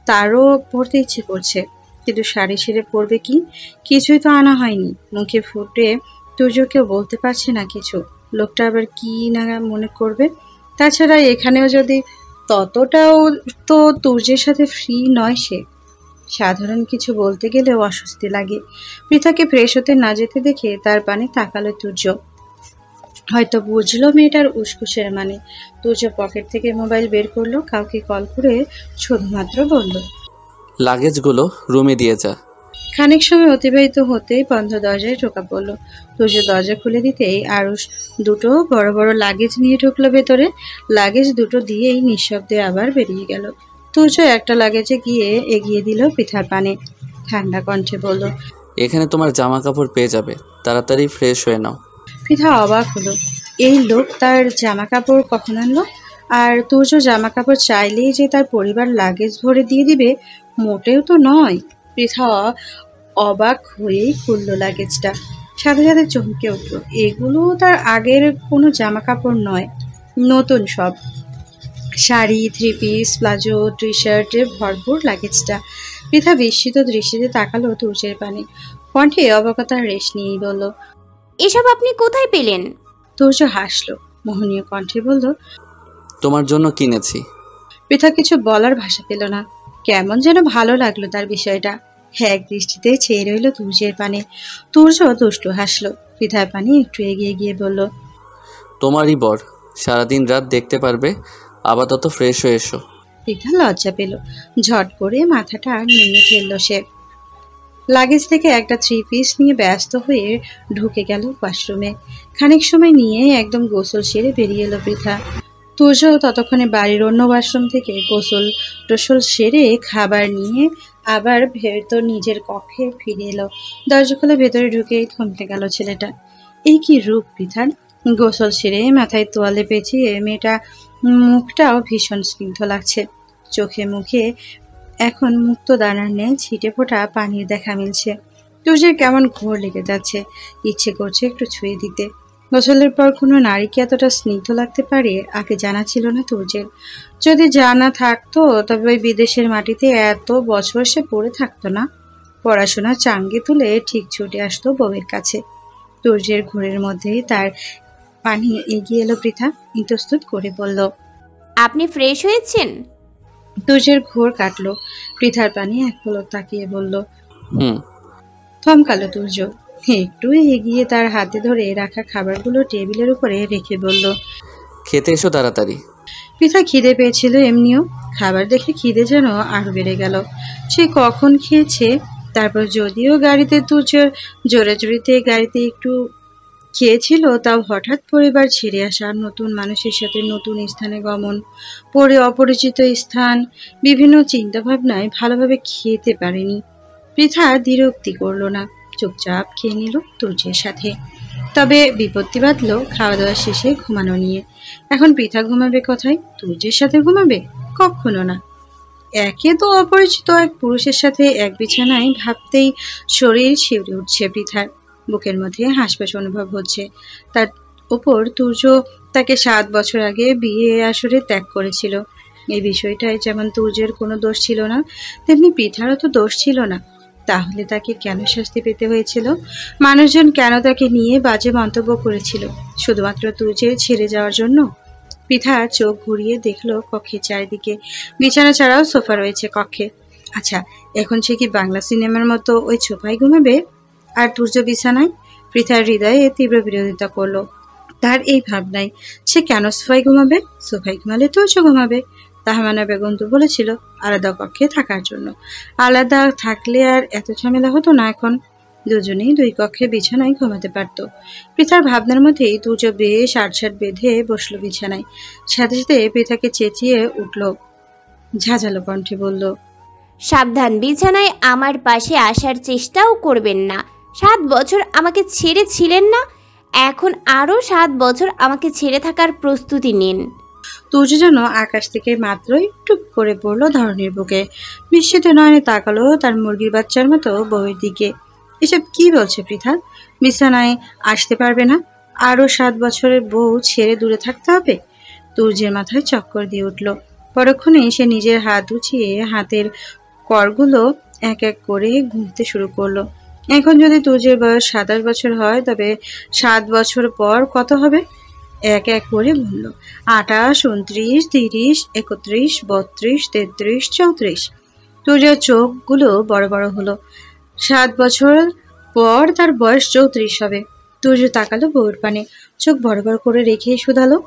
তারও পরতে ইচ্ছে করছে, কিন্তু শাড়ি ছেড়ে পরবে কি? কিছুই তো আনা হয়নি। মুখে ফুটে তুর্যকেও বলতে পারছে না কিছু। লোকটা আবার কি না মনে করবে। তাছাড়া এখানেও যদি, ততটাও তো তুর্যের সাথে ফ্রি নয় সে। সাধারণ কিছু বলতে গেলেও অস্বস্তি লাগে। পৃথাকে ফ্রেশ হতে না যেতে দেখে তার পানে তাকালো তুর্য। হয়তো বুঝলো মেয়েটার উসকুসের মানে। তুর্য পকেট থেকে মোবাইল বের করলো, কাউকে কল করে শুধুমাত্র বলল, লাগেজগুলো রুমে দিয়ে যা। খানিক সময় অতিবাহিত হতেই বন্ধ দরজায় ঢোকা পড়লো। তুর্য দরজা খুলে দিতেই আরুষ দুটো বড় বড় লাগেজ নিয়ে ঢুকলো ভেতরে। লাগেজ দুটো দিয়েই নিঃশব্দে আবার বেরিয়ে গেল। তুর্য একটা লাগেজে গিয়ে এগিয়ে দিল পৃথার পানে। ঠান্ডা কণ্ঠে বলল, এখানে তোমার জামা কাপড় পেয়ে যাবে, তাড়াতাড়ি ফ্রেশ হয়ে নাও। পৃথা অবাক হলো। এই লোক তার জামা কাপড় কখন আনলো? আর তুর্য জামা কাপড় চাইলেই যে তার পরিবার লাগেজ ভরে দিয়ে দিবে, মোটেও তো নয়। পৃথা অবাক হয়েই খুললো লাগেজটা। সাথে সাথে চমকে উঠল। এগুলো তার আগের কোনো জামা কাপড় নয়, নতুন সব। শাড়ি, থ্রি পিস, প্লাজো, টি শার্টে ভরপুর লাগেজটা। পৃথা বিস্মিত দৃষ্টিতে তাকালো তুর্যের পানে। কণ্ঠে অবাকতার রেশ নিয়েই বলল, এসব আপনি কোথায় পেলেন? তুর্য হাসলো, মোহনীয় কণ্ঠে বলল, তোমার জন্য কিনেছি। পৃথা কিছু বলার ভাষা পেল না। কেমন যেন ভালো লাগলো তার বিষয়টা। এক দৃষ্টিতে চেয়ে রইল তুর্যের পানে। তুর্য দুষ্টু হাসলো। পৃথার পানে একটু এগিয়ে গিয়ে বলল, তোমারই বর, সারাদিন রাত দেখতে পারবে, আপাতত ফ্রেশ হয়ে এসো। পৃথা লজ্জা পেল। ঝট করে মাথাটা নিয়ে ফেললো সে। লাগেজ থেকে একটা থ্রি পিস নিয়ে ব্যস্ত হয়ে ঢুকে গেল ওয়াশরুমে। খানিক সময় নিয়ে একদম গোসল সেরে বেরিয়ে এলো পৃথা। তুর্য ততক্ষণে বাড়ির অন্য ওয়াশরুম থেকে গোসল টোসল সেরে খাবার নিয়ে আবার ভেতর নিজের কক্ষে ফিরে এলো। দরজা খুলে ভেতরে ঢুকেই থমকে গেল ছেলেটা। এই কি রূপ পৃথার! গোসল সেরে মাথায় তোয়ালে পেঁচিয়ে মেয়েটা মুখটাও ভীষণ স্নিগ্ধ লাগছে। চোখে মুখে এখন মুক্ত দানার ন্যায় ছিটে ফোটা পানির দেখা মিলছে। তুর্যের কেমন ঘোর লেগে যাচ্ছে। ইচ্ছে করছে একটু ছুঁয়ে দিতে। গোসলের পর কোনো নারীকে এতটা স্নিগ্ধ লাগতে পারে আগে জানা ছিল না তুর্যের। যদি জানা থাকতো তবে ওই বিদেশের মাটিতে এত বছর সে পড়ে থাকতো না। পড়াশোনা চাঙ্গে তুলে ঠিক ছুটে আসতো বউয়ের কাছে। তুর্যের ঘোরের মধ্যেই তার পানি এগিয়ে এলো পৃথা। ইতস্তত করে বলল, আপনি ফ্রেশ হয়েছেন? তুর্যের ঘোর কাটলো। পৃথার পানি এক পলক তাকিয়ে বলল। হুম। থমকালো তুর্য। একটু এগিয়ে তার হাতে ধরে রাখা খাবারগুলো টেবিলের উপরে রেখে বলল, খেতে এসো তাড়াতাড়ি। পৃথা খিদে পেয়েছিল এমনিও। খাবার দেখে খিদে যেন আরো বেড়ে গেল। সে কখন খেয়েছে। তারপর যদিও গাড়িতে তুর্যের জোরাজুরিতে গাড়িতে একটু খেয়েছিল, তাও হঠাৎ পরিবার ছেড়ে আসা, নতুন মানুষের সাথে নতুন স্থানে গমন, পরে অপরিচিত স্থান, বিভিন্ন চিন্তাভাবনায় ভালোভাবে খেতে পারেনি। পৃথা বিরক্তি করল না, চুপচাপ খেয়ে নিল তুর্যের সাথে। তবে বিপত্তি বাঁধল খাওয়া দাওয়া শেষে ঘুমানো নিয়ে। এখন পৃথা ঘুমাবে কোথায়? তুর্যের সাথে ঘুমাবে? কখনো না। একে তো অপরিচিত এক পুরুষের সাথে এক বিছানায় ভাবতেই শরীর শিউরে উঠছে পৃথার। বুকের মধ্যে হাঁসফাঁস অনুভব হচ্ছে। তার উপর তুর্য তাকে 7 বছর আগে বিয়ে আসরে ত্যাগ করেছিল। এই বিষয়টায় যেমন তুর্যের কোনো দোষ ছিল না, তেমনি পৃথারও তো দোষ ছিল না। তাহলে তাকে কেন শাস্তি পেতে হয়েছিল? মানুষজন কেন তাকে নিয়ে বাজে মন্তব্য করেছিল? শুধুমাত্র তুর্যের ছেড়ে যাওয়ার জন্য? পৃথা চোখ ঘুরিয়ে দেখলো কক্ষের চারিদিকে। বিছানা ছাড়াও সোফা রয়েছে কক্ষে। আচ্ছা, এখন সে কি বাংলা সিনেমার মতো ওই সোফায় ঘুমাবে? আর তুর্য বিছানায়? পৃথার হৃদয়ে তীব্র বিরোধিতা করলো তার এই ভাবনায়। সে কেন সোফায় ঘুমাবে? সোফায় ঘুমালে তুর্য ঘুমাবে। তাহমানা বেগম তো বলেছিল আলাদা কক্ষে থাকার জন্য। আলাদা থাকলে আর এত ঝামেলা হতো না। এখন দুজনেই 2 কক্ষে বিছানায় ঘুমাতে পারত। পৃথার ভাবনার মধ্যেই তুর্য বেশ আটসাট বেঁধে বসলো বিছানায়। সাথে সাথে পৃথাকে চেঁচিয়ে উঠল, ঝাঁঝালো কণ্ঠে বলল, সাবধান, বিছানায় আমার পাশে আসার চেষ্টাও করবেন না। 7 বছর আমাকে ছেড়ে ছিলেন না, এখন আরও 7 বছর আমাকে ছেড়ে থাকার প্রস্তুতি নিন। তুর্য যেন আকাশ থেকে মাত্রই টুপ করে পড়লো ধরনীর বুকে। বিস্মিত নয়নে তাকালো তার মুরগির বাচ্চার মতো বউয়ের দিকে। এসব কি বলছে পৃথা? বিছানায় আসতে পারবে না? আরো 7 বছরের বউ ছেড়ে দূরে থাকতে হবে? তুর্যের মাথায় চক্কর দিয়ে উঠল। পরক্ষণে সে নিজের হাত উঁচিয়ে হাতের করগুলো এক এক করে ঘুরতে শুরু করলো। এখন যদি তুর্যের বয়স 27 বছর হয়, তবে 7 বছর পর কত হবে? এক এক করে বলল, 28, 29, 30, 31, 32, 33, 34। তুর্যের চোখগুলো বড় বড় হলো। 7 বছর পর তার বয়স 34 হবে। তুর্য তাকালো বউয়ের পানে, চোখ বড় বড় করে রেখে শুধালো,